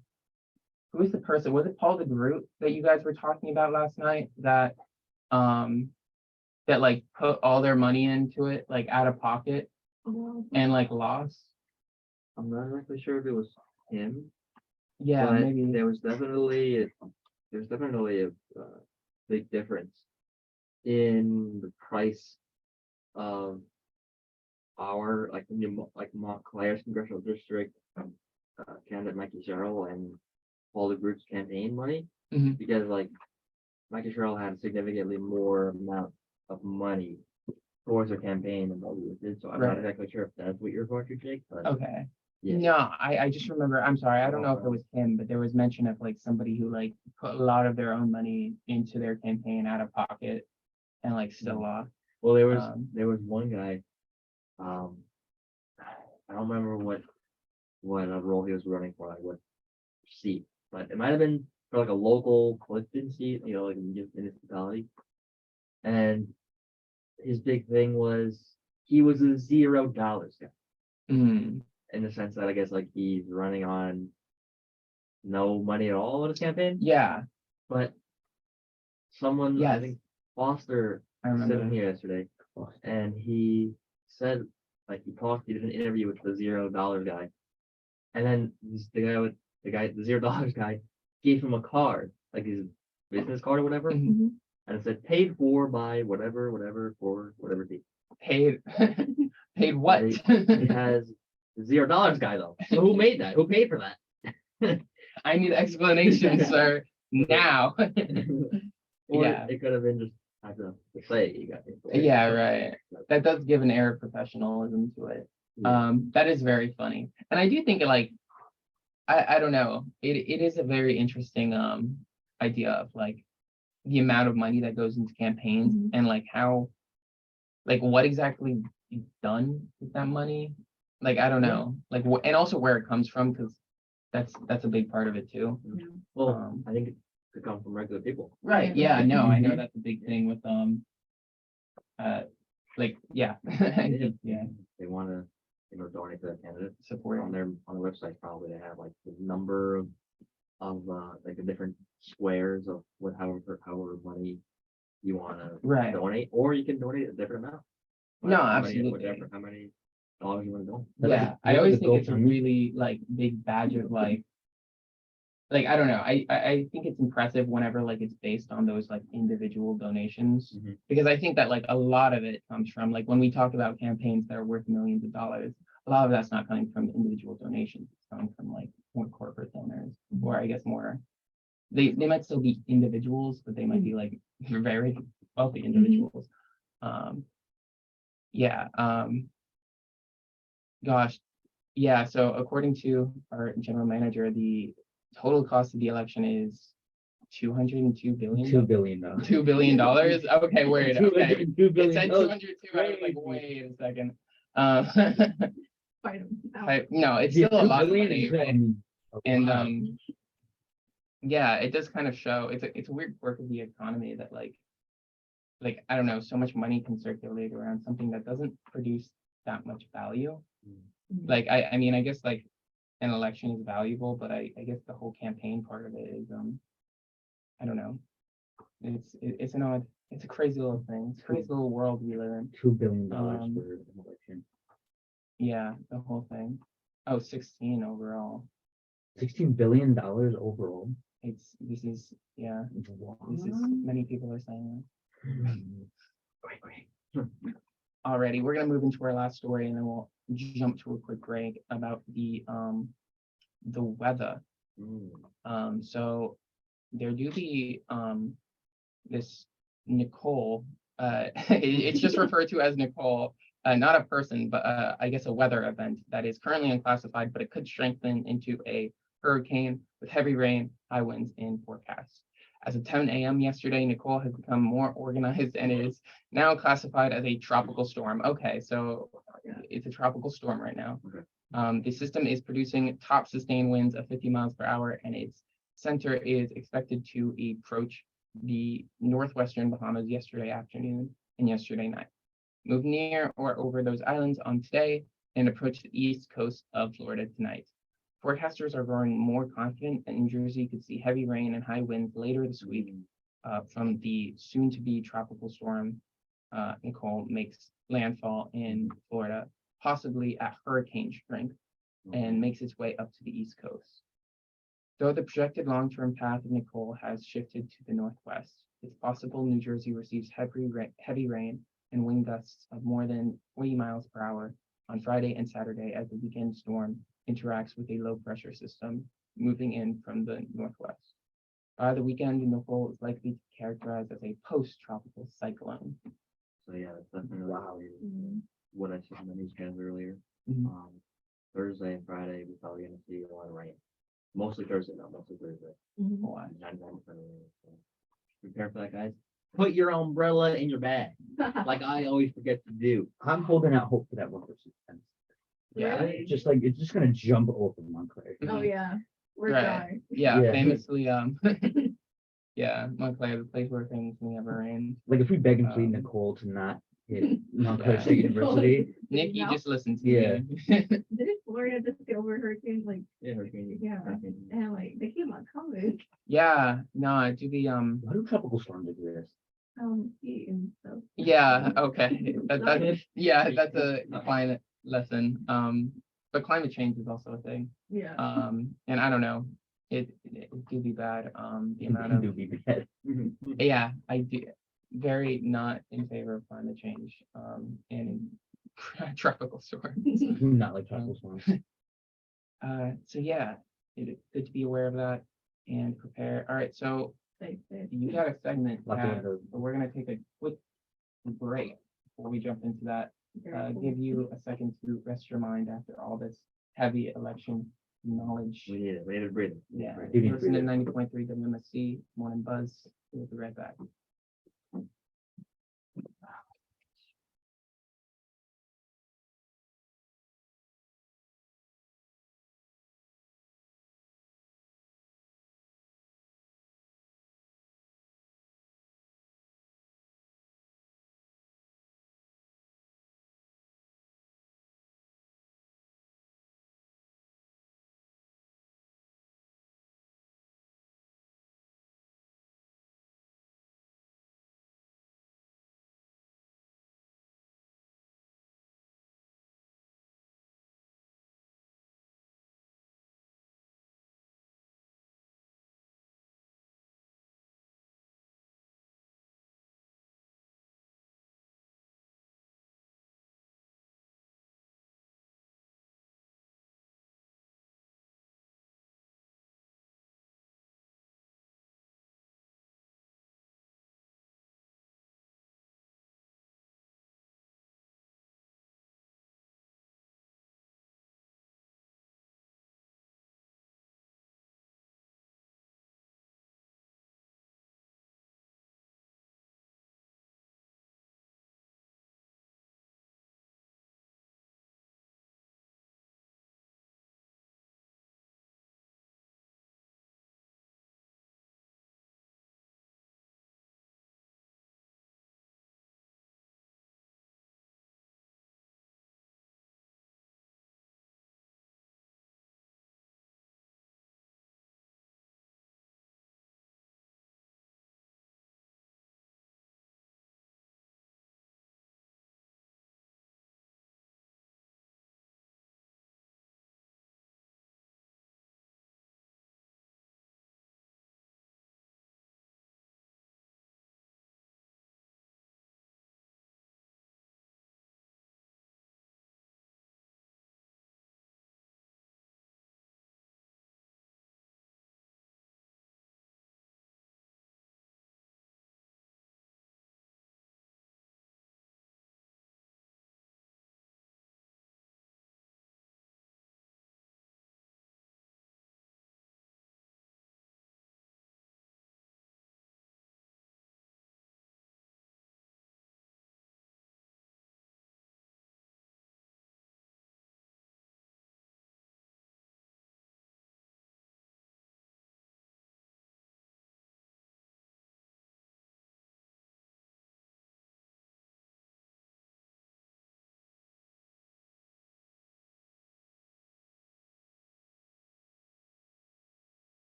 was the person, was it Paul the Groot that you guys were talking about last night that that like put all their money into it, like out of pocket
Oh,
and like lost?
I'm not exactly sure if it was him,
Yeah,
but
maybe.
there's definitely a big difference in the price of our like Montclair's congressional district candidate Mikey Sherrill and Paul the Group's campaign money,
Mhm.
because like Mikey Sherrill had a significantly more amount of money towards their campaign than what we did. So I'm
Right.
not exactly sure if that's what you're referring to, Jake, but
Okay.
yeah.
No, I just remember, I'm sorry, I don't know if it was him, but there was mention of like somebody who like put a lot of their own money into their campaign out of pocket and like still lost.
Well, there was one guy, I don't remember what role he was running for, like what seat, but it might have been for like a local Clifton seat, you know, like in just municipality. And his big thing was he was a $0 guy,
Mm,
in the sense that I guess like he's running on no money at all in his campaign.
yeah,
But someone, I
Yes.
think Foster,
I
was
remember.
sitting here yesterday, and he said, like he did an interview with the $0 guy, and then the $0 guy gave him a card, like his business card or whatever,
Mhm.
Mhm.
and it said paid for by whatever for whatever fee.
Paid Paid what?
It has $0 guy though. So who made that? Who paid for that?
I need explanation, sir, now.
Or
Yeah.
it could have been just have to say you got it.
Yeah, right. That does give an air of professionalism to it.
Yeah.
That is very funny. And I do think like, I don't know, it is a very interesting idea of like the amount of money that goes into campaigns
Mhm.
and like how, like what exactly is done with that money. Like, I don't know, like, and also where it comes from, because that's a big part of it too.
Well, I think it could come from regular people.
Right, yeah, no, I know that's a big thing with like, yeah. I think, yeah,
They want to, donate to that candidate.
support.
On their website, probably they have like the number of like the different squares of however money you want to
Right.
donate, or you can donate a different amount.
No,
How many-
absolutely.
How many dollars you want to donate?
Yeah, I
Yeah,
always
the
think it's a
GoFundMe.
really like big badge of like I don't know. I think it's impressive whenever like it's based on those like individual donations,
Mhm.
because I think that like a lot of it comes from like when we talk about campaigns that are worth millions of dollars, a lot of that's not coming from individual donations. It's coming from like more corporate donors, or I guess more they might still be individuals, but they might be like very wealthy individuals. Yeah. Gosh. Yeah. So according to our general manager, the total cost of the election is $202 billion.
$2 billion.
$2 billion. Okay, wait. Okay.
$2
It
billion.
said
Oh,
202. I was like,
crazy.
wait a second.
Fight 'em out.
No, it's
Yeah,
still a
2
lot of
billion
money,
is,
right?
a
And
lot.
yeah, it does kind of show it's a weird quirk of the economy that like I don't know, so much money can circulate around something that doesn't produce that much value. Like I mean, I guess like an election is valuable, but I guess the whole campaign part of it is I don't know. It's an odd, it's a crazy little thing. It's a crazy little world we live in.
$2 billion for
Um,
an election.
Yeah, the whole thing. Oh, 16 overall.
$16 billion overall.
This is yeah,
Wow.
this is many people are saying
Great.
that. Alrighty, we're gonna move into our last story and then we'll jump to a quick break about the weather. So there do be this Nicole, it's just referred to as Nicole, not a person, but I guess a weather event that is currently unclassified, but it could strengthen into a hurricane with heavy rain, high winds in forecast. As of 10 a.m. yesterday, Nicole has become more organized and is now classified as a tropical storm. Okay, so it's a tropical storm right now.
Okay.
The system is producing top sustained winds of 50 miles per hour, and its center is expected to approach the northwestern Bahamas yesterday afternoon and yesterday night. Move near or over those islands on today and approach the east coast of Florida tonight. Forecasters are growing more confident that New Jersey could see heavy rain and high winds later this week from the soon-to-be tropical storm. Nicole makes landfall in Florida, possibly at hurricane strength, and makes its way up to the East Coast. Though the projected long-term path of Nicole has shifted to the northwest, it's possible New Jersey receives heavy rain and wind gusts of more than 40 miles per hour on Friday and Saturday as the weekend storm interacts with a low-pressure system moving in from the northwest. By the weekend, Nicole is likely to be characterized as a post-tropical cyclone.
So yeah, that's definitely what I said in the newscast earlier.
Mhm.
Thursday and Friday, we're probably gonna see a lot of rain. Mostly Thursday, not mostly Thursday.
Why?
99% of rain. So prepare for that, guys. Put your umbrella in your bag, like I always forget to do.
I'm holding out hope for that 1%.
Yeah.
Really?
Just like it's just gonna jump over Montclair.
Oh, yeah. We're
Right.
dry.
Yeah,
Yeah.
famously, yeah, Montclair, the place where famously never rains.
Like if we beg and plead
Um,
Nicole to not hit Montclair
Yeah.
State University,
Nick, you
No.
just listen to
Yeah.
me.
Didn't Florida just get over hurricane? Like,
Yeah, hurricane.
yeah.
Hurricane.
And like, they came on coming.
Yeah, no, do the
why do tropical storms exist?
Heat and stuff.
yeah, okay. That's
Sorry.
yeah, that's a climate lesson. But climate change is also a thing.
Yeah.
And I don't know, it do be bad. The amount
It do
of
be bad.
yeah, I do very not in favor of climate change. And tropical storm.
Not like tropical storms.
So yeah, it's good to be aware of that and prepare. All right, so you got a segment,
Lots of
Kat,
windows.
but we're gonna take a quick break before we jump into that. Give you a second to rest your mind after all this heavy election knowledge.
We need a breather.
Yeah,
You need
you're listening to
breather.
90.3 WMSC Morning Buzz. We'll be right back.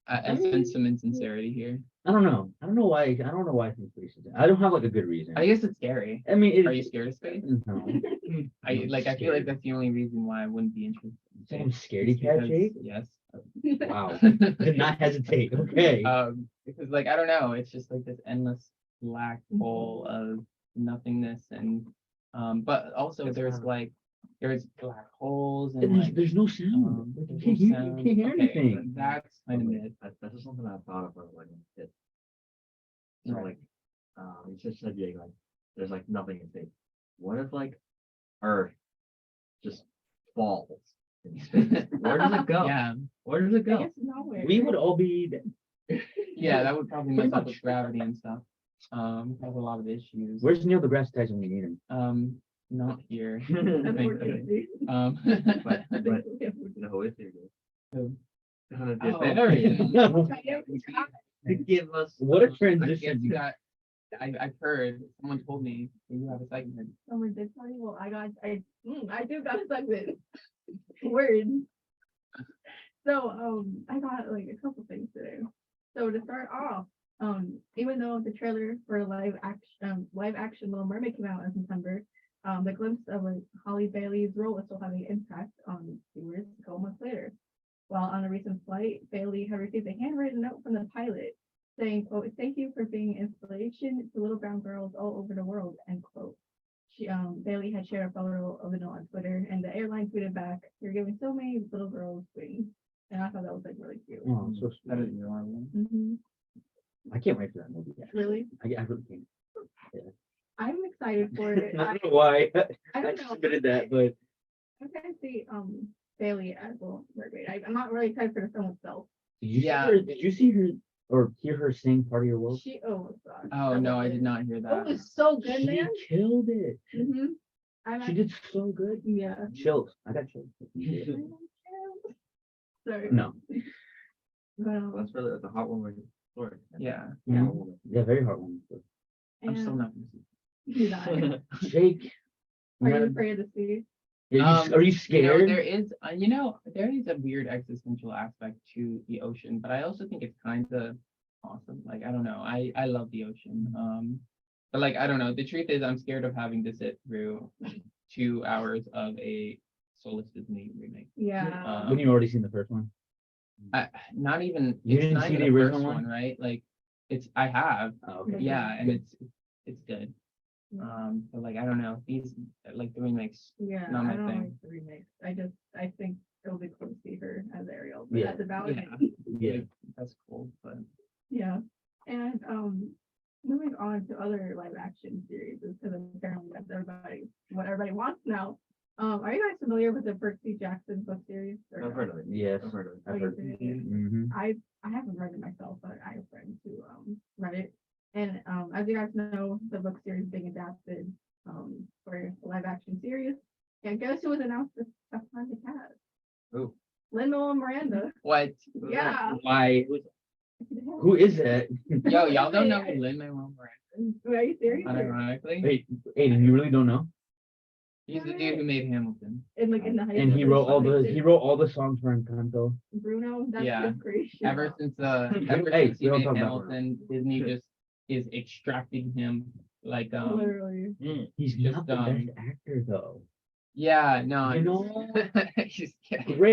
I sense some insincerity here.
I don't know. I don't know why. I don't know why I think space is. I don't have like a good reason.
I guess it's scary.
I mean,
Are you scared of space?
No.
I feel like that's the only reason why I wouldn't be interested. in
Saying
space.
scaredy
It's
cat,
because-
Jake?
Yes.
Wow. Did not hesitate. Okay.
Because like I don't know, it's just like this endless black hole of nothingness, and but also
It's
there's
kind of-
like there's black holes and
And
like
there's no sound. Like,
there's
you
no
can't,
sound.
you can't hear
Okay,
anything.
that's kind of
Like,
mid.
That's just something I thought of like when I was a kid. So
Right.
like, you just said, yeah, like, there's like nothing in space. What if like Earth just falls in space? Where does it go?
Yeah,
Where does it
I
go?
guess nowhere.
We would all be dead.
yeah, that would probably
Pretty
mess up
much.
with gravity and stuff. Have a lot of issues.
Where's Neil deGrasse Tyson when you need him?
Not here.
Unfortunately.
Um,
But no, it's here.
Who?
Gonna
Oh,
dip
there he
in
is.
to give us
What a
I guess
transition.
you got. I've heard someone told me that you have a segment.
Someone did tell you, well, I do got a segment. Words. So, I got like a couple things today. So to start off, even though the trailer for live action Little Mermaid came out in September, the glimpse of like Holly Bailey's role is still having an impact on viewers a couple months later. While on a recent flight, Bailey had received a handwritten note from the pilot saying, quote, "Thank you for being an inspiration to little brown girls all over the world," end quote. Bailey had shared a photo of the note on Twitter, and the airline tweeted back, "You're giving so many little girls wings." And I thought that was like really cute.
Oh, so
That
sweet.
is adorable.
Mhm.
I can't wait for that movie.
Really,
I really can't.
I'm excited for it.
I don't know why.
I
I
don't
just
know.
admitted that, but
I can see Bailey as Little Mermaid. I'm not really excited for the film itself.
did you
Yeah.
see her? Did you see her or hear her sing "Part of Your World"?
Oh gosh.
Oh no, I did not hear
It
that.
was so good,
She
man.
killed it.
Mm-hmm.
She did so good.
Yeah.
Chills. I got chills.
Sorry.
No.
Well,
That's really the hot one story.
Yeah,
Mhm. Yeah, very heartwarming.
I'm still
and
not gonna see.
you're not.
Jake,
Are you
yeah,
afraid to see?
are you scared?
There is, there is a weird existential aspect to the ocean, but I also think it's kind of awesome. Like, I don't know, I love the ocean. But like, I don't know. The truth is, I'm scared of having to sit through 2 hours of a soulless Disney remake.
Yeah.
When you already seen the first one?
Not even.
You
It's
didn't
not
see
even
the
the
original
first
one?
one, right? Like, I have,
Oh, okay.
yeah, and it's good. But like, I don't know. These like the remakes.
Yeah.
Not my
I don't
thing.
like the remakes. I think it'll be cool to see her as Ariel. But
Yeah.
that's about it.
Yeah.
That's cool, but
Yeah. And moving on to other live action series, because apparently that's what everybody wants now. Are you guys familiar with the Percy Jackson book series? Or
I've
no?
heard of it.
Yes.
I've heard of it.
I've
Oh,
heard.
you did?
Mhm.
I haven't read it myself, but I have friends who read it. And as you guys know, the book series is being adapted for a live action series. And guess who was announced as part of the cast?
Who?
Lin-Manuel Miranda.
what?
Yeah.
Why? Who is that?
Yo, y'all don't know who Lin-Manuel Miranda?
Are you serious?
Unironically,
Wait, Aiden, you really don't know?
he's the dude who made Hamilton.
In the high
And he
school
wrote
show.
all the songs for Encanto.
Bruno, that's
Yeah.
his creation.
Ever since
Hey,
since he
we don't
made
talk about
Hamilton, Disney just is extracting him like
Literally.
He's
Just,
not the best actor though.
yeah, no,
You
it's-
know,
he's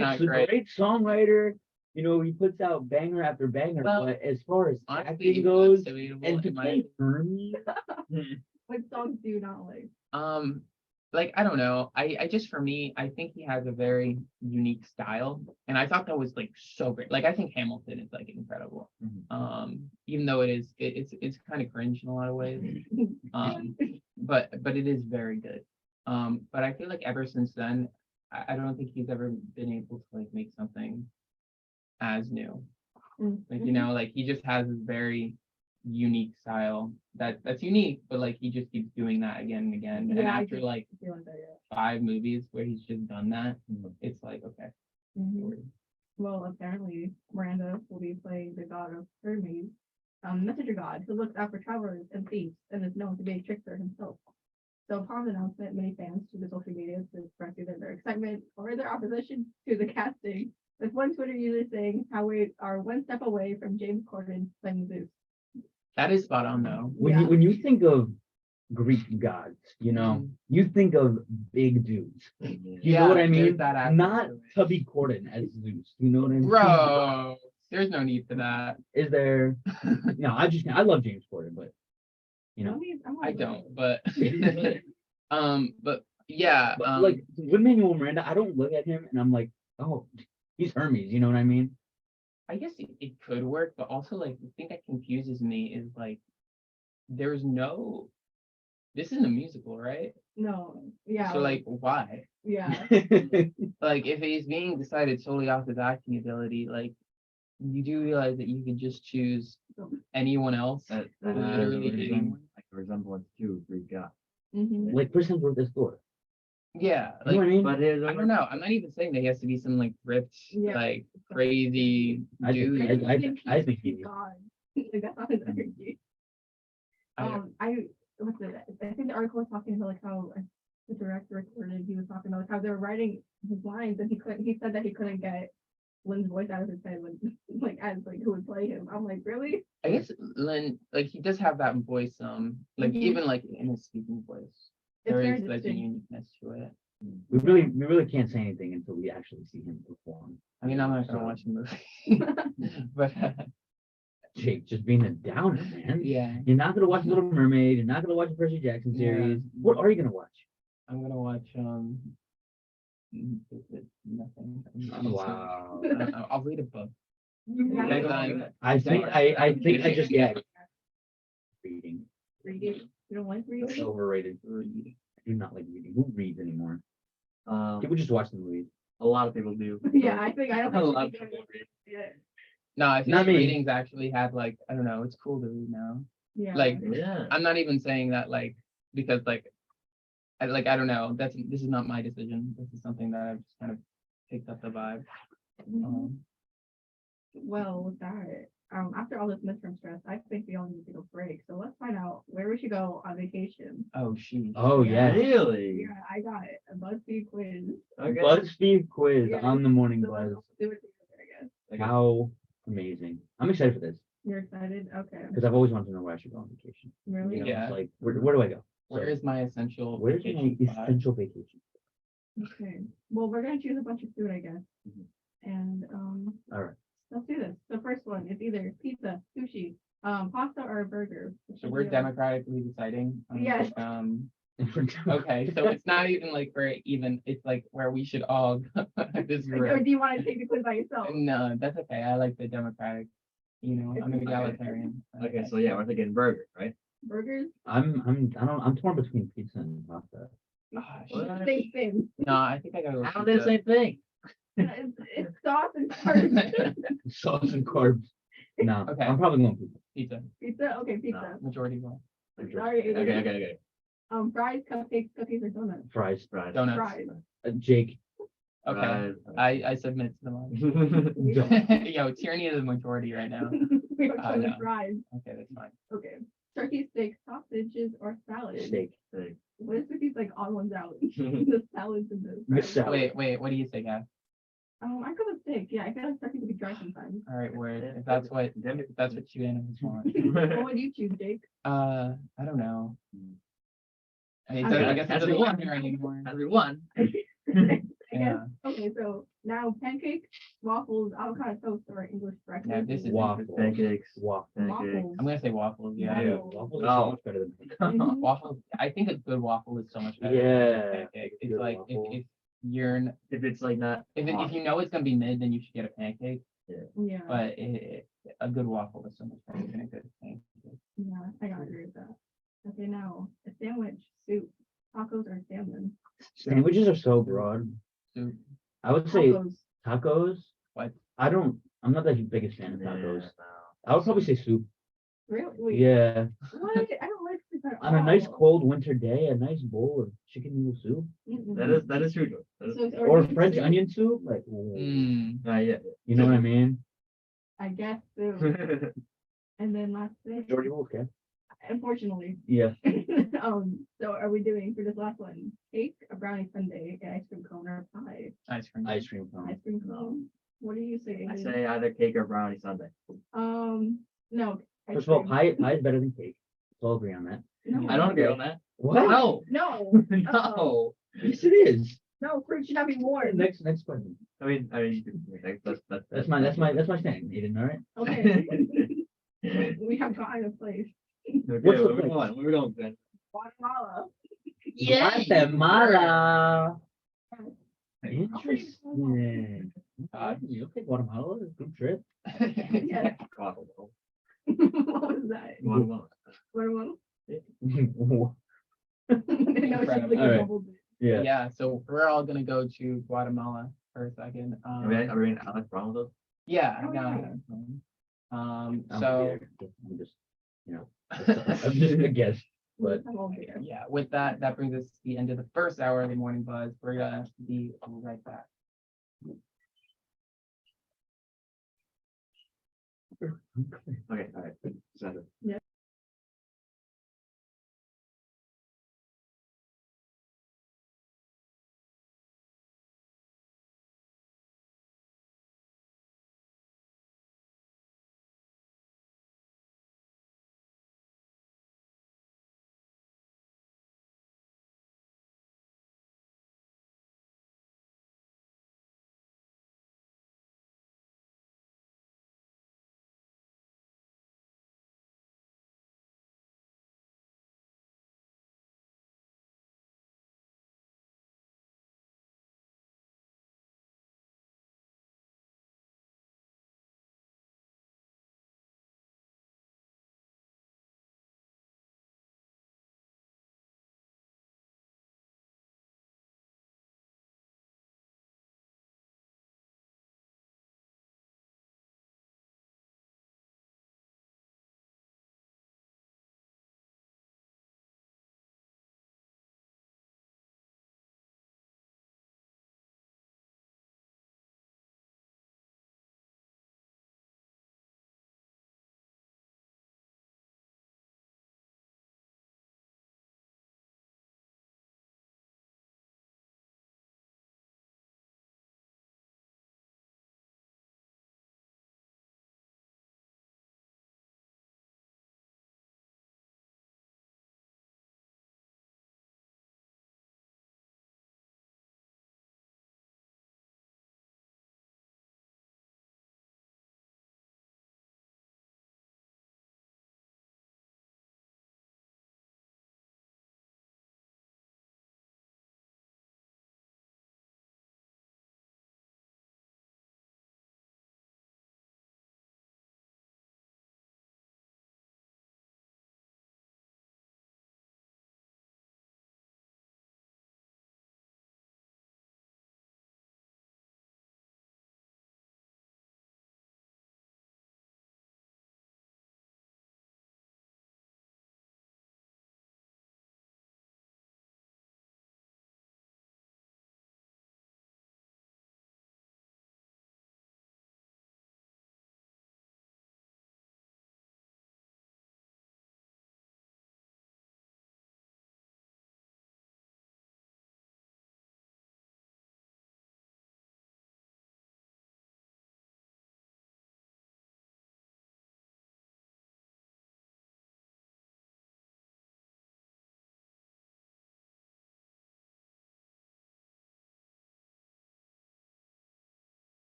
not
great songwriter. You know, he puts out banger after banger.
Well,
but as far as
Honestly,
acting
it's
goes,
debatable
and to
in my
play Hermes,
What songs do you not like?
like I don't know. I just for me, I think he has a very unique style. And I thought that was like so great. Like I think Hamilton is like incredible. Even though it's kind of cringe in a lot of ways. But it is very good. But I feel like ever since then, I don't think he's ever been able to like make something as new. Like, you know, like he just has this very unique style that's unique, but like he just keeps doing that again and again. And
Yeah, I
after
get-
like
Feeling that, yeah.
5 movies where he's just done that, it's like, okay.
Mhm. Well, apparently Miranda will be playing the god of Hermes, messenger god who looks out for travelers and thieves and is known to be a trickster himself. So upon the announcement, many fans took to social media to express either their excitement or their opposition to the casting There's one Twitter user saying how we are one step away from James Corden playing Zeus.
That is spot on though.
Yeah.
When you think of Greek gods, you know, you think of big dudes. You know what I
there's
mean?
that aspect
Not
to it.
Tubby Corden as Zeus. You know what I mean?
Bro, there's no need for that.
Is there? No, I love James Corden, but you know,
I don't, but but yeah,
but like with Manuel Miranda, I don't look at him and I'm like, oh, he's Hermes. You know what I mean?
I guess it could work, but also like the thing that confuses me is like there's no. This isn't a musical, right?
No, yeah.
So like, why?
yeah.
Like, if he's being decided solely off his acting ability, like, you do realize that you could just choose anyone else.
That
Literally
is
anyone.
like a resemblance to Greek god.
Mhm.
Like Chris Hemsworth is Thor.
Yeah,
You know what I
like
mean?
But
I don't know. I'm not even saying that he has to be some like ripped,
Yeah.
like crazy
I
dude.
think I think he.
God. Like that's not his energy. What's it? I think the article was talking about like how the director recorded. He was talking about like, how they were writing his lines, and he said that he couldn't get Lynn's voice out of his head when like as like who would play him. I'm like, really?
I guess Lynn, like he does have that voice, like
Mhm.
even like in his speaking voice,
It's
there
very
is like a
distinct.
uniqueness to it.
We really can't say anything until we actually see him perform.
I mean, I'm not gonna
So,
watch the movie, but
Jake, just being a downer, man.
yeah,
You're not gonna watch Little Mermaid. You're not gonna watch the Percy Jackson
Yeah.
series. What are you gonna watch?
I'm gonna watch nothing.
Wow.
I'll read a book.
Yeah.
Next time.
I think I just yeah. Reading.
Reading. You don't like
It's
reading?
overrated. I do not like reading. Who reads anymore?
Um,
People just watch the movies.
a lot of people do.
Yeah, I think I don't.
A lot of
think
people read.
Yeah.
No, I feel
Not
like
me.
reading's actually had like I don't know. It's cool to read now.
Yeah.
Like
Yeah.
I'm not even saying that like because like I don't know. This is not my decision. This is something that I've just kind of picked up the vibe.
Mhm. Well, with that, after all this midterm stress, I think we all need to take a break. So let's find out where we should go on vacation.
Oh shoot.
Oh
Yeah.
yeah.
Really?
Yeah, I got it. A BuzzFeed quiz.
Okay.
BuzzFeed quiz
Yeah,
on the morning
So
buzz.
let's do it together, I guess.
Okay.
How amazing. I'm excited for this
You're excited? Okay.
because I've always wanted to know where I should go on vacation.
Really?
You know,
Yeah.
it's like where do I go?
Where is my essential
Where's my
vacation spot?
essential vacation?
Okay. Well, we're gonna choose a bunch of food, I guess.
Mhm.
And
All right.
let's do this. The first one is either pizza, sushi, pasta, or a burger.
So we're democratically deciding.
Yes.
Okay, so it's not even like we're even. It's like where we should all go. This
Or
group.
do you want to take the quiz by yourself?
No, that's okay. I like the democratic. You know, I'm an egalitarian.
Okay, so yeah, we're thinking burger, right?
Burgers?
I'm torn between pizza and pasta.
Ah,
What?
shit.
Same thing.
No, I think I gotta go.
How they the
pizza.
same thing?
It's sauce and carbs.
Sauce and carbs. No,
Okay.
I'm probably going pizza.
Pizza.
Pizza? Okay, pizza.
Majority one.
Sorry.
Okay.
Fries, cupcakes, cookies, or donuts?
Fries.
Right.
Donuts.
Fries.
Jake.
Okay.
Right.
I submit to the motion.
Don't.
Yo, tyranny of the majority right now.
We are
I
choosing
know.
fries.
Okay, that's fine.
Okay. Turkey, steak, sausages, or salad?
Steak.
What is with these like odd ones out? The salads and the
Miss
fries.
salad.
Wait, what do you say, guys?
I go with steak. Yeah, I feel like turkey could be dry sometimes.
All right, word. If that's what you animals want.
What would you choose, Jake?
I don't know. I mean,
Okay.
I guess it doesn't
Everyone.
matter anymore.
Everyone.
I guess.
Yeah.
Okay, so now pancakes, waffles, avocado toast, or English breakfast.
Yeah, this is
Waffles.
Pancakes.
Waffles.
Waffles.
I'm gonna say waffles. Yeah.
Yeah.
Waffles are
Oh.
so much better than
Mhm.
Waffles. I think a good waffle is so much better. than a
Yeah,
good pancake. It's
good
like
waffle.
if you're
If it's like not.
if you know it's gonna be mid, then you should get a pancake.
Yeah,
But a good waffle is so much better than a good pancake.
yeah, I gotta agree with that. Okay, now a sandwich, soup, tacos, or salmon.
Sandwiches are so broad.
Soup.
I would say
Tacos.
tacos.
What?
I'm not the biggest fan of tacos. I would probably say soup.
Really? Wait,
Yeah.
what? I don't like soup at
On a nice
all.
cold winter day, a nice bowl of chicken noodle soup
Mm-mm.
That is true. That is,
So,
or
ordered
French
soup?
onion soup. Like, ooh.
Mm.
yeah.
You know what I mean?
I guess so. And then last thing,
Georgie Wolf, yeah.
unfortunately.
Yeah.
So are we doing for this last one, cake, a brownie sundae, an ice cream cone, or a pie?
Ice cream.
Ice cream cone.
Ice cream cone. What do you say?
I
Aidan?
say either cake or brownie sundae.
No. ice
First of all,
cream.
pie is better than cake. We'll agree on that.
No.
I don't agree on that.
What?
No,
No.
no.
Yes, it is.
No, fruit should not be warm.
Next question.
That's
That's my stand, Aiden, all right?
Okay. We have gotten a place.
Okay,
What's the
moving
place?
on, moving on then.
Guatemala.
Guatemala.
Okay.
Interesting. Okay, Guatemala is a good trip.
Yeah.
God,
What was that?
Guatemala.
Guatemala?
All
No, it's just like a
Alright.
double dip.
Yeah.
Yeah, so we're all gonna go to Guatemala for a second.
Are we in Alex Brown though?
Yeah,
Oh,
no.
yeah.
I'm
So,
just, I'm just a guest, but
I'm over here.
yeah, with that, that brings us to the end of the first hour of the morning buzz. We're gonna be right back.
Okay, all right. Send it.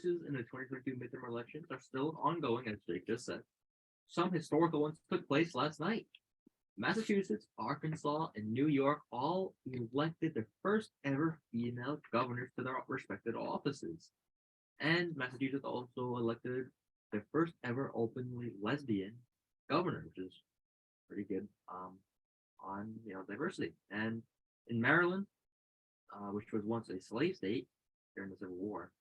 races in the 2022 midterm elections are still ongoing, as Jake just said. Some historical ones took place last night. Massachusetts, Arkansas, and New York all elected their first ever female governors to their respected offices. And Massachusetts also elected their first ever openly lesbian governor, which is pretty good on diversity. And in Maryland, which was once a slave state during the Civil War,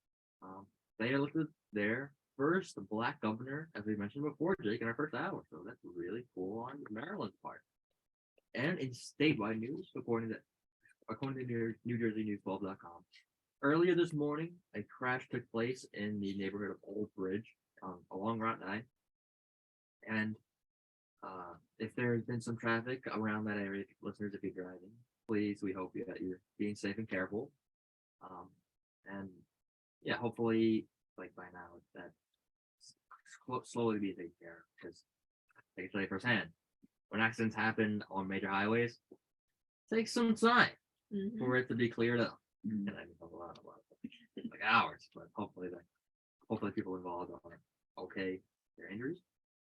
they elected their first black governor, as we mentioned before, Jake, in our first hour. So that's really cool on Maryland's part. And in statewide news, according to New Jersey News12.com, earlier this morning, a crash took place in the neighborhood of Old Bridge along Route 9. And if there's been some traffic around that area, listeners, if you're driving, please, we hope that you're being safe and careful. And yeah, hopefully, like by now, that slowly be taken care of, because I can tell you firsthand, when accidents happen on major highways, it takes some time for it to be cleared up. And I mean, a lot, like hours, but hopefully people involved are okay, their injuries.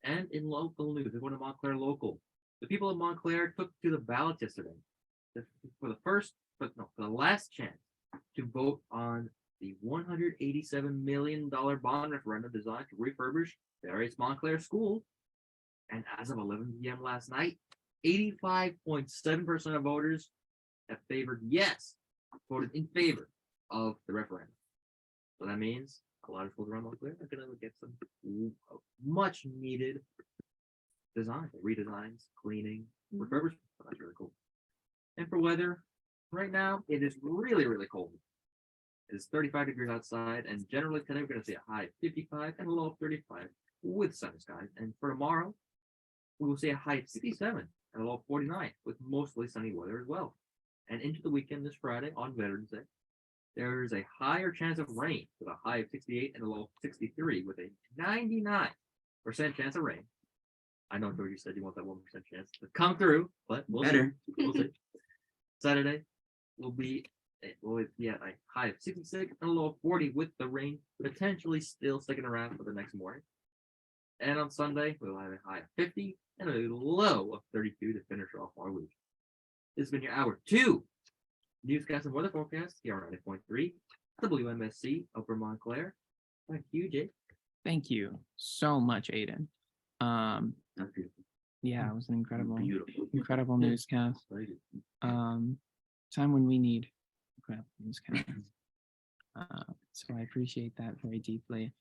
And in local news, we're going to Montclair local. The people of Montclair took to the ballot yesterday for the last chance to vote on the $187 million bond referendum designed to refurbish various Montclair schools. And as of 11 p.m. last night, 85.7% of voters have voted in favor of the referendum. So that means a lot of schools around Montclair are going to get some much needed redesigns, cleaning, refurbishment. So that's really cool. And for weather, right now it is really, really cold. It is 35 degrees outside, and generally today we're going to see a high of 55 and a low of 35 with sunny skies. And for tomorrow, we will see a high of 67 and a low of 49 with mostly sunny weather as well. And into the weekend this Friday on Veterans Day, there is a higher chance of rain with a high of 68 and a low of 63 with a 99% chance of rain. I know, George, you said you want that 1% chance to come through, but we'll see. We'll see. Saturday will be at a high of 66 and a low of 40 with the rain potentially still sticking around for the next morning. And on Sunday, we'll have a high of 50 and a low of 32 to finish off our week. This has been your hour 2 newscast and weather forecast here on 90.3 WMSC Upper Montclair. Thank you, Jake.
Thank you so much, Aidan.
That's beautiful.
Yeah, it was an incredible
Beautiful.
newscast. Time when we need incredible newscasts. So I appreciate that very deeply.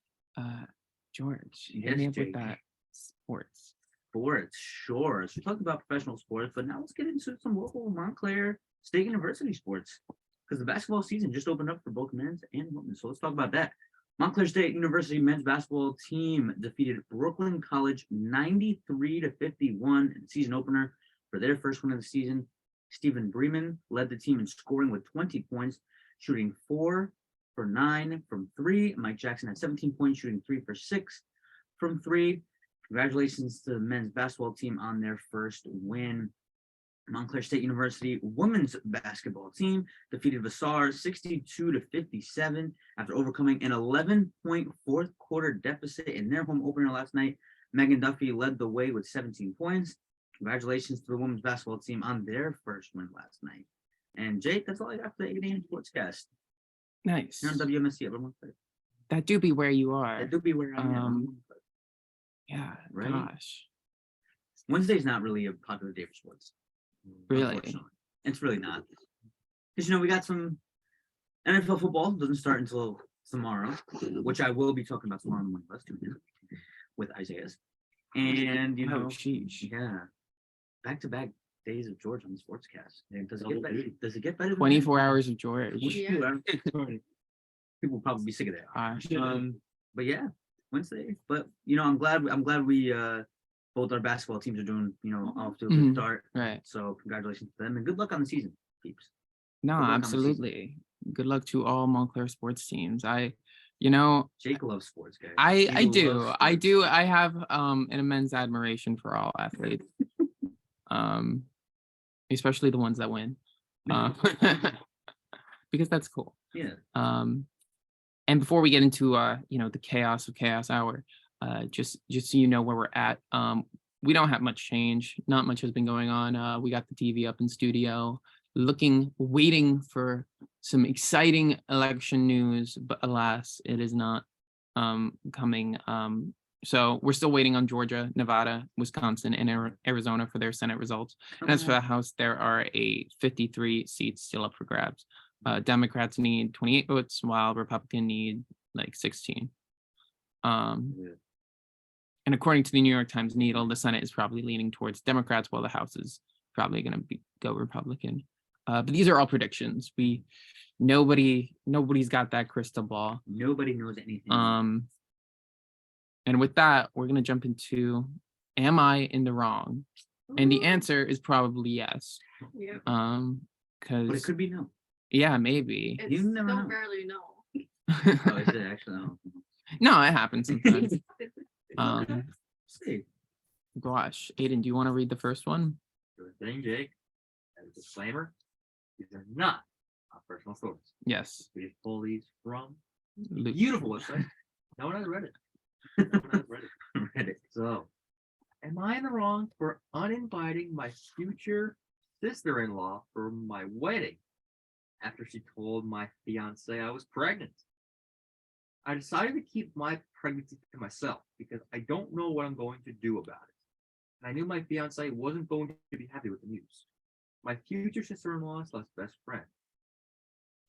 George, hit me up with
Jake.
that sports.
Sports, sure. So we talked about professional sports, but now let's get into some local Montclair State University sports, because the basketball season just opened up for both men's and women's. So let's talk about that. Montclair State University men's basketball team defeated Brooklyn College 93-51 in the season opener for their first win of the season. Stephen Bremen led the team in scoring with 20 points, shooting 4 for 9 from 3. Mike Jackson had 17 points, shooting 3 for 6 from 3. Congratulations to the men's basketball team on their first win. Montclair State University women's basketball team defeated Vassar 62-57 after overcoming an 11-point fourth quarter deficit in their home opener last night. Megan Duffy led the way with 17 points. Congratulations to the women's basketball team on their first win last night. And Jake, that's all I got for the 8 a.m. Sportscast.
Nice.
Here on WMSC, everyone.
That do be where you are.
That do be where I am.
Yeah,
Right?
gosh.
Wednesday's not really a popular day for sports.
Really?
Unfortunately. It's really not. Because, we got some NFL football doesn't start until tomorrow, which I will be talking about tomorrow on the Morning Bus with Isaiah's. And,
sheesh.
yeah, back-to-back days of George on the Sportscast. Does it get better? Than
24
that?
hours of George.
22 hours. People will probably be sick of that.
Gosh.
But yeah, Wednesday. But I'm glad we both our basketball teams are doing off to a good start.
Right.
So congratulations to them and good luck on the season, peeps.
No,
Good luck on the season.
absolutely. Good luck to all Montclair sports teams.
Jake loves sports, guys.
I
He
do.
loves
I
sports.
do. I have an immense admiration for all athletes. Especially the ones that win. Because that's cool.
Yeah.
And before we get into the chaos of chaos hour, just so you know where we're at, we don't have much change. Not much has been going on. We got the TV up in studio, waiting for some exciting election news, but alas, it is not coming. So we're still waiting on Georgia, Nevada, Wisconsin, and Arizona for their Senate results. And as for the House, there are 53 seats still up for grabs. Democrats need 28 votes, while Republicans need like 16. And according to the New York Times Needle, the Senate is probably leaning towards Democrats, while the House is probably going to go Republican. But these are all predictions. Nobody's got that crystal ball.
Nobody knows anything.
And with that, we're going to jump into, am I in the wrong? And the answer is probably yes.
Yeah.
But it
Because
could be no.
yeah, maybe.
It's
You never
so
know.
barely no.
Oh, is it actually no?
No, it happens sometimes.
Let's see.
Gosh, Aiden, do you want to read the first one?
Sure thing, Jake. As a disclaimer, these are not our personal stories.
Yes.
We pull these from
Luke.
beautiful website. No one has read it. No one has read it.
Read it.
So, am I in the wrong for uninviting my future sister-in-law for my wedding after she told my fiance I was pregnant? I decided to keep my pregnancy to myself because I don't know what I'm going to do about it. And I knew my fiance wasn't going to be happy with the news. My future sister-in-law is Leslie's best friend.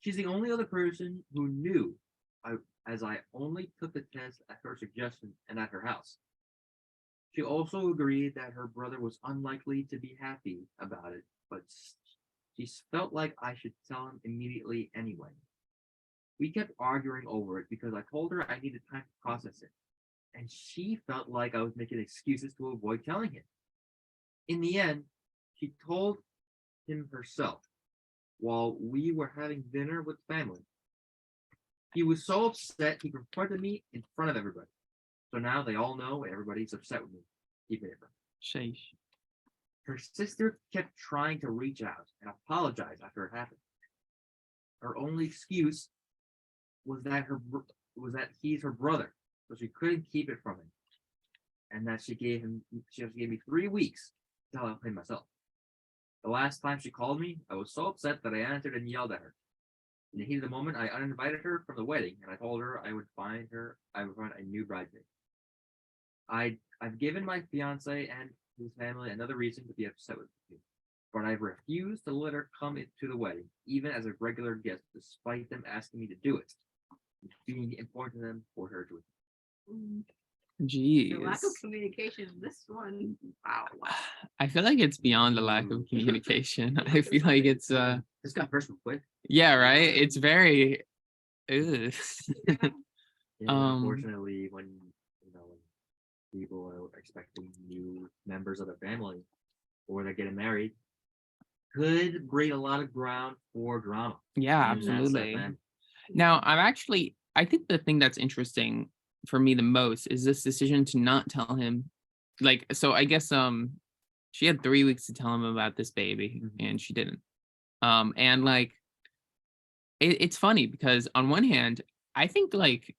She's the only other person who knew as I only took the test at her suggestion and at her house. She also agreed that her brother was unlikely to be happy about it, but she felt like I should tell him immediately anyway. We kept arguing over it because I told her I needed time to process it, and she felt like I was making excuses to avoid telling him. In the end, she told him herself while we were having dinner with family. He was so upset he confronted me in front of everybody. So now they all know everybody's upset with me. Keep it in.
Sheesh.
Her sister kept trying to reach out and apologize after it happened. Her only excuse was that he's her brother, so she couldn't keep it from him, and that she gave me 3 weeks to tell him myself. The last time she called me, I was so upset that I answered and yelled at her. In the heat of the moment, I uninvited her from the wedding, and I told her I would find a new bridesmaid. I've given my fiance and his family another reason to be upset with me, but I've refused to let her come into the wedding, even as a regular guest, despite them asking me to do it. It's being important to them for her to.
Jeez.
The lack of communication in this one. Wow.
I feel like it's beyond the lack of communication. I feel like it's
This got personal quick.
yeah, right? It's very ugh.
Yeah, unfortunately, when people are expecting new members of the family or they're getting married, could breed a lot of ground for drama.
Yeah,
in that
absolutely.
family.
Now, I think the thing that's interesting for me the most is this decision to not tell him. Like, so I guess she had 3 weeks to tell him about this baby, and she didn't. And like it's funny because on one hand, I think like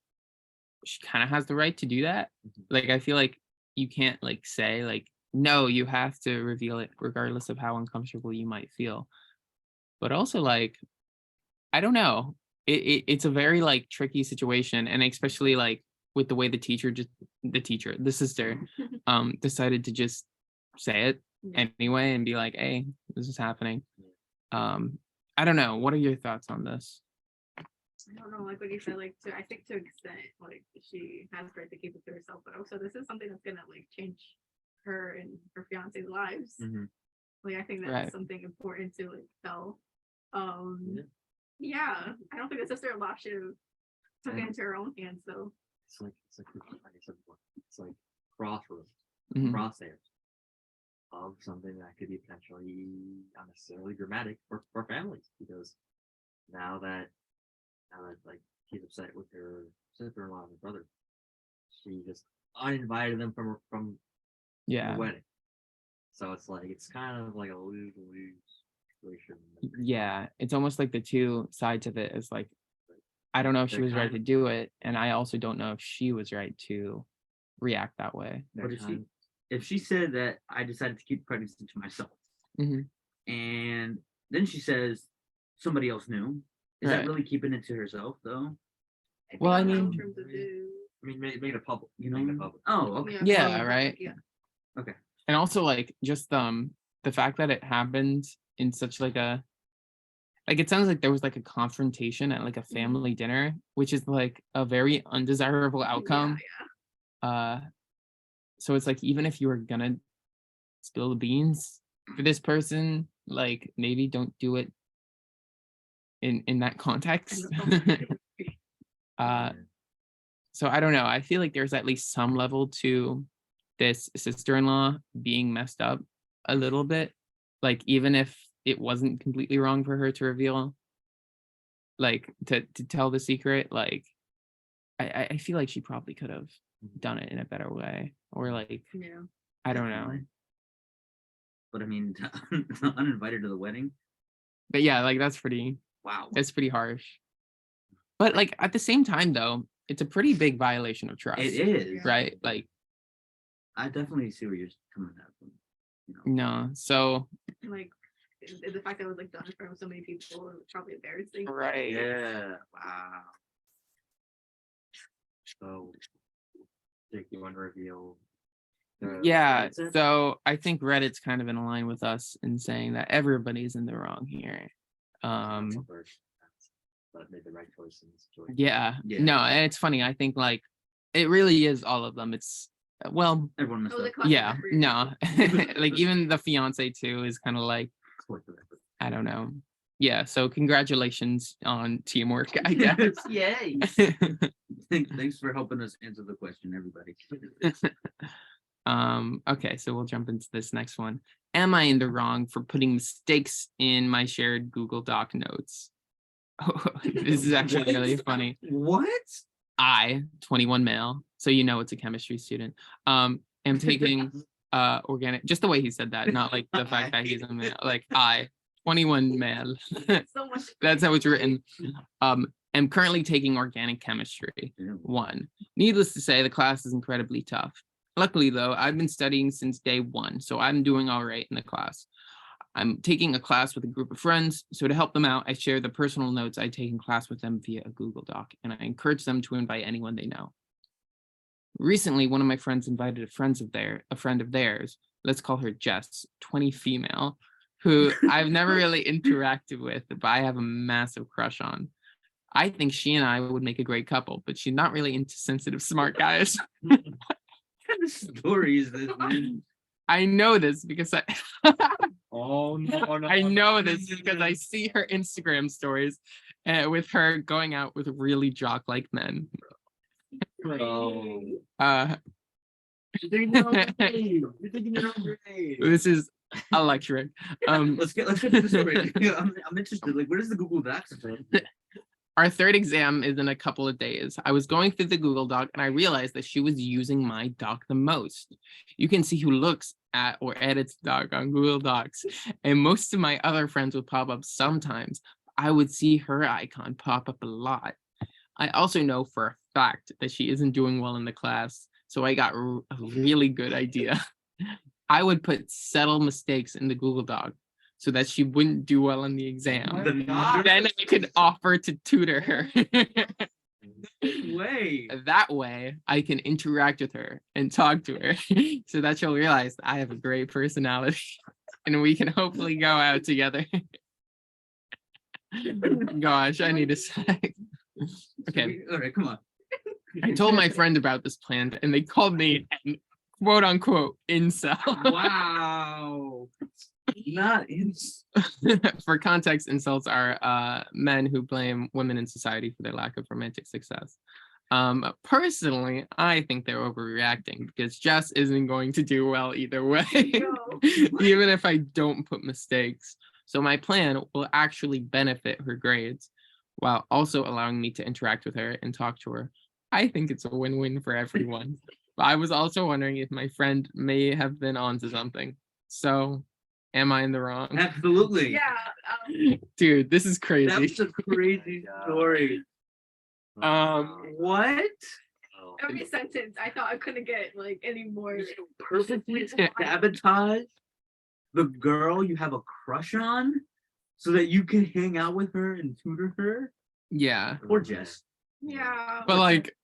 she kind of has the right to do that. Like, I feel like you can't like say like, no, you have to reveal it regardless of how uncomfortable you might feel. But also like, I don't know. It's a very like tricky situation, and especially like with the way the sister decided to just say it anyway and be like, hey, this is happening. I don't know. What are your thoughts on this?
I don't know, like what you said, like I think to an extent, like she has the right to keep it to herself, but also this is something that's gonna like change her and her fiance's lives. Like I think that's
Right.
something important to like tell. Yeah, I don't think the sister-in-law should have took it into her own hands though.
It's like I said before, it's like crossroads,
Mhm.
crosshairs of something that could be potentially unnecessarily dramatic for families, because now that like she's upset with her sister-in-law and her brother, she just uninvited them from the
Yeah.
wedding. So it's like it's kind of like a lose-lose situation.
Yeah. It's almost like the two sides of it is like, I don't know if she
They're
was right
kind-
to do it, and I also don't know if she was right to react that way.
But
But if she said that I decided to keep pregnancy to myself,
Mhm.
and then she says somebody else knew, is
Right.
that really keeping it to herself though?
Well, I
in
mean-
terms of the,
I mean, make it public, you know?
Make it public.
Oh, okay.
Yeah,
well,
right.
Yeah.
And also like just the fact that it happened in such like a like it sounds like there was like a confrontation at like a family dinner, which is like a very undesirable outcome. So it's like even if you were gonna spill the beans for this person, like maybe don't do it in that context. So I don't know. I feel like there's at least some level to this sister-in-law being messed up a little bit. Like even if it wasn't completely wrong for her to reveal, like to tell the secret, like I feel like she probably could have done it in a better way, or like
Yeah.
I don't know.
Definitely. But I mean, uninvited to the wedding.
But yeah, like that's pretty
Wow.
harsh. But like at the same time though, it's a pretty big violation of trust.
It is.
Right? Like
I definitely see where you're coming at from. You know.
no. So
Like the fact that it was like done in front of so many people was probably embarrassing.
right.
Yeah. Wow.
So, Jake, you want to reveal? the
Yeah,
answer?
so I think Reddit's kind of in line with us in saying that everybody's in the wrong here.
That's the first, but made the right choice in this situation.
Yeah,
Yeah.
no, and it's funny. I think like it really is all of them. It's well,
Everyone
It
messed
was a
up.
collective
yeah,
effort.
no, like even the fiance too is kind of like
Collective effort.
I don't know. Yeah, so congratulations on teamwork, I guess.
Yay. Thanks for helping us answer the question, everybody.
Okay, so we'll jump into this next one. Am I in the wrong for putting mistakes in my shared Google Doc notes? This is actually really funny.
What?
I, 21 male, so you know it's a chemistry student, am taking organic, just the way he said that, not like the fact that he's a male, like I, 21 male,
So much.
that's how it's written, am currently taking organic chemistry. 1. Needless to say, the class is incredibly tough. Luckily, though, I've been studying since day 1, so I'm doing all right in the class. I'm taking a class with a group of friends, so to help them out, I share the personal notes I take in class with them via a Google Doc, and I encourage them to invite anyone they know. Recently, one of my friends invited a friend of theirs, let's call her Jess, 20 female, who I've never really interacted with, but I have a massive crush on. I think she and I would make a great couple, but she's not really into sensitive, smart guys.
What kind of story is this, man?
I know this because
Oh no, no!
I know this because I see her Instagram stories with her going out with really jock-like men.
Oh.
You're thinking your own grade. You're thinking your own grade.
This is electric.
Let's get to the story. I'm interested. Like, where does the Google Docs from?
Our third exam is in a couple of days. I was going through the Google Doc and I realized that she was using my doc the most. You can see who looks at or edits doc on Google Docs, and most of my other friends would pop up sometimes. I would see her icon pop up a lot. I also know for a fact that she isn't doing well in the class, so I got a really good idea. I would put subtle mistakes in the Google Doc so that she wouldn't do well on the exam. Then I could offer to tutor her.
Way.
That way, I can interact with her and talk to her so that she'll realize that I have a great personality and we can hopefully go out together. Gosh, I need a sec. Okay,
All right, come on.
I told my friend about this plan and they called me an quote unquote incel.
Wow. Not in.
For context, insults are men who blame women in society for their lack of romantic success. Personally, I think they're overreacting because Jess isn't going to do well either way, even if I don't put mistakes. So my plan will actually benefit her grades while also allowing me to interact with her and talk to her. I think it's a win-win for everyone. But I was also wondering if my friend may have been onto something. So am I in the wrong?
Absolutely.
Yeah.
Dude, this is crazy.
That's a crazy story. What?
Every sentence, I thought I couldn't get like any more.
Purposely sabotage the girl you have a crush on so that you can hang out with her and tutor her?
Yeah.
Or Jess.
Yeah.
But like,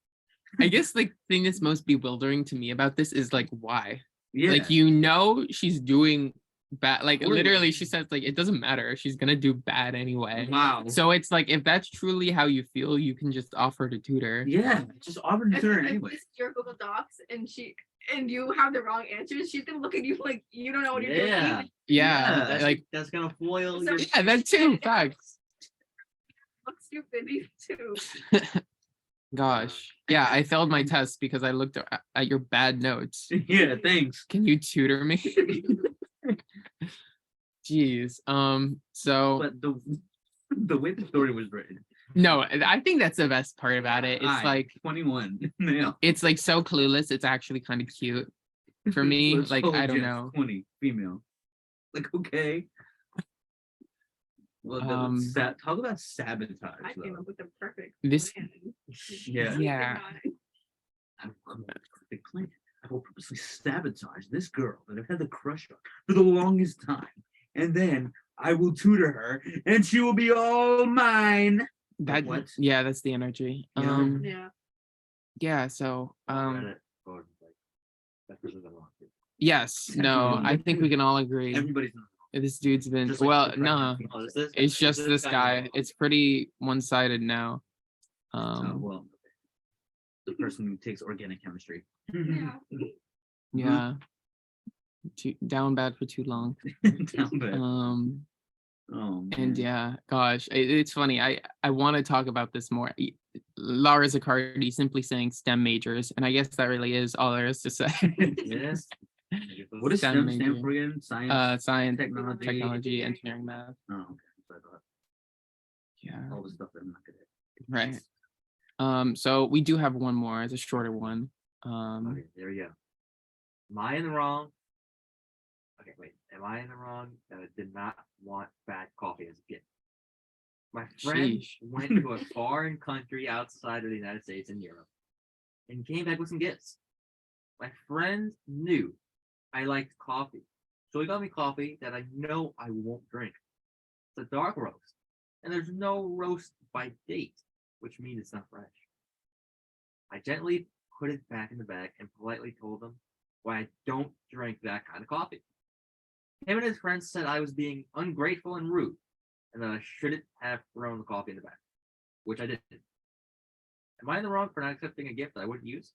I guess the thing that's most bewildering to me about this is like, why?
Yeah.
Like, you know, she's doing bad. Like,
Poorly.
literally, she says, like, it doesn't matter. She's gonna do bad anyway.
Wow.
So it's like, if that's truly how you feel, you can just offer to tutor.
Yeah, just offer to tutor
If
anyway.
this is your Google Docs and you have the wrong answers, she's gonna look at you like you don't know what you're doing.
Yeah.
Even
Yeah, like,
that's gonna foil
So-
your.
yeah, that too. Facts.
look stupid, these two.
Gosh, yeah, I failed my test because I looked at your bad notes.
Yeah, thanks.
Can you tutor me? Jeez. So
But the way the story was written,
no, I think that's the best part about it. It's
I,
like
21 male.
it's like so clueless. It's actually kind of cute for me.
Let's
Like,
call
I don't
Jess
know.
20 female. Like, okay. Well, talk about sabotage.
I came
Though.
up with the perfect
This-
plan.
Yeah.
Yeah.
I will come up with a perfect plan. I will purposely sabotage this girl that I've had the crush on for the longest time, and then I will tutor her, and she will be all mine.
That
what?
yeah, that's the energy.
Yeah.
Yeah.
Yeah, so
Everybody's
yes, no, I think we can all agree. This dude's been
Just like
well,
the
no,
pregnant
it's just this guy. It's pretty one-sided now.
well, the person who takes organic chemistry.
Yeah.
Yeah. Down bad for too long.
Down bad. Oh,
And
man.
yeah, gosh, it's funny. I want to talk about this more. Laura Zaccardi simply saying STEM majors, and I guess that really is all there is to say.
Yes. What does
STEM
STEM stand
major.
for again? Science,
Science,
technology,
technology, engineering, math.
Oh, okay. So I thought
Yeah,
all the stuff that I'm not good at.
right. So we do have one more. It's a shorter one.
Okay, there you go. Am I in the wrong? Okay, wait. Am I in the wrong that I did not want bad coffee as a kid? My friend
Sheesh.
went to a foreign country outside of the United States and Europe and came back with some gifts. My friend knew I liked coffee, so he got me coffee that I know I won't drink. It's a dark roast, and there's no roast by date, which means it's not fresh. I gently put it back in the bag and politely told him why I don't drink that kind of coffee. Him and his friends said I was being ungrateful and rude, and that I shouldn't have thrown the coffee in the bag, which I didn't. Am I in the wrong for not accepting a gift that I wouldn't use?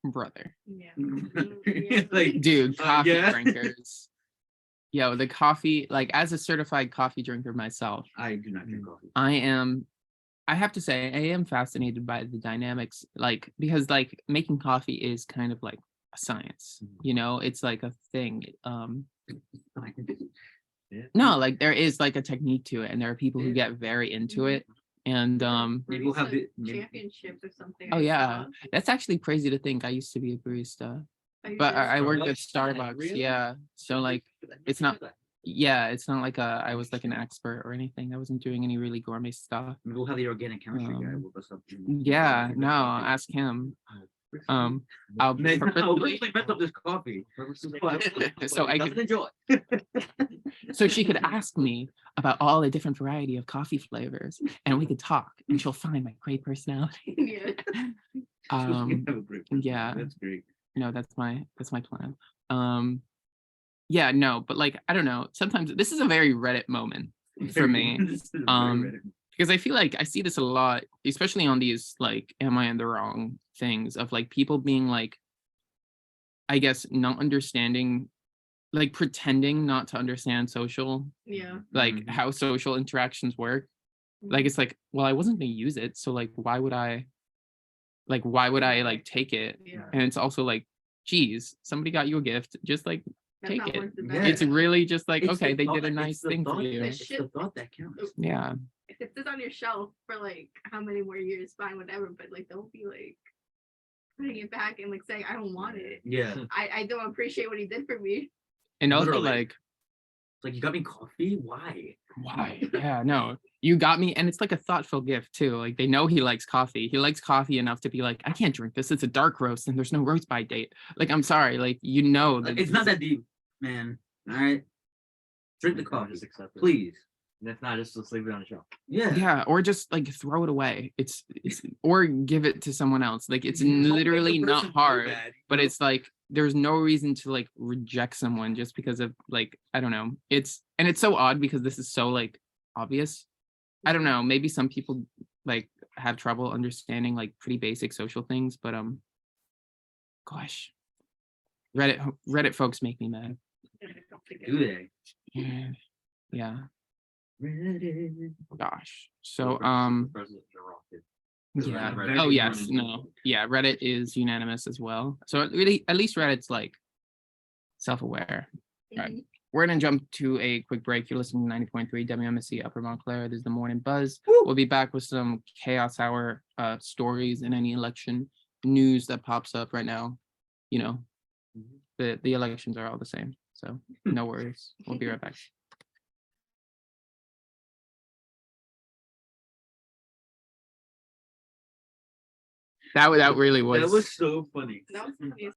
Brother,
Yeah.
Like,
dude, coffee
yeah.
drinkers. Yo, the coffee, like as a certified coffee drinker myself,
I do not drink coffee.
I have to say, I am fascinated by the dynamics, like, because like making coffee is kind of like a science, you know, it's like a thing. No, like there is like a technique to it, and there are people who get very into it. And
Maybe we'll have the
championships or something.
oh
I
yeah,
saw.
that's actually crazy to think. I used to be a barista,
I
but
did.
I worked at
Starbucks?
Starbucks.
Really?
Yeah, so like it's not. Yeah, it's not like I was like an expert or anything. I wasn't doing any really gourmet stuff.
Maybe we'll have the organic chemistry guy
Um,
look us up.
Yeah, no, ask him. I'll
Man, I
purposely-
really messed up this coffee.
So I
doesn't
could,
enjoy.
so she could ask me about all the different variety of coffee flavors, and we could talk, and she'll find my great personality.
Yeah.
Yeah.
That's great.
No, that's my plan. Yeah, no, but like I don't know. Sometimes this is a very Reddit moment for me.
This is very Reddit.
Because I feel like I see this a lot, especially on these like am I in the wrong things of like people being like, I guess not understanding, like pretending not to understand social,
Yeah.
like
Mhm.
how social interactions work. Like it's like, well, I wasn't gonna use it, so like why would I like take it?
Yeah.
And it's also like, geez, somebody got you a gift, just like
That's
take
not
it.
worth the
Yeah.
bet.
It's really just like,
It's
okay,
the
they did a
thought-
nice
it's the
thing for
thought-
you.
It's the thought that counts.
Yeah.
If it sits on your shelf for like how many more years, fine, whatever. But like, don't be like putting it back and like saying I don't want it.
Yeah.
I don't appreciate what he did for me.
And also
Literally.
like
It's like, you got me coffee? Why?
Why? Yeah, no, you got me. And it's like a thoughtful gift too. Like they know he likes coffee. He likes coffee enough to be like, I can't drink this. It's a dark roast and there's no roast by date. Like, I'm sorry. Like, you know, that
It's not that deep, man. All right. Drink the coffee,
Just accept it.
please.
And if not, just leave it on the shelf.
Yeah.
Yeah, or just like throw it away. It's or give it to someone else. Like it's
Don't make the
literally not
person feel
hard,
bad,
but
you know?
it's like there's no reason to like reject someone just because of like, I don't know. It's so odd because this is so like obvious. I don't know. Maybe some people like have trouble understanding like pretty basic social things, but gosh, Reddit folks make me mad.
Do they?
Yeah,
Ready.
gosh. So
President Rocket.
yeah.
Reddit
Oh
is
yes,
running
no. Yeah, Reddit is unanimous as well. So really, at least Reddit's like self-aware. All right. We're gonna jump to a quick break. You're listening to 90.3 WMSC Upper Montclair. This is the morning buzz. We'll be back with some chaos hour stories and any election news that pops up right now. You know, the elections are all the same. So no worries. We'll be right back. That really was.
That was so funny.
That was amazing.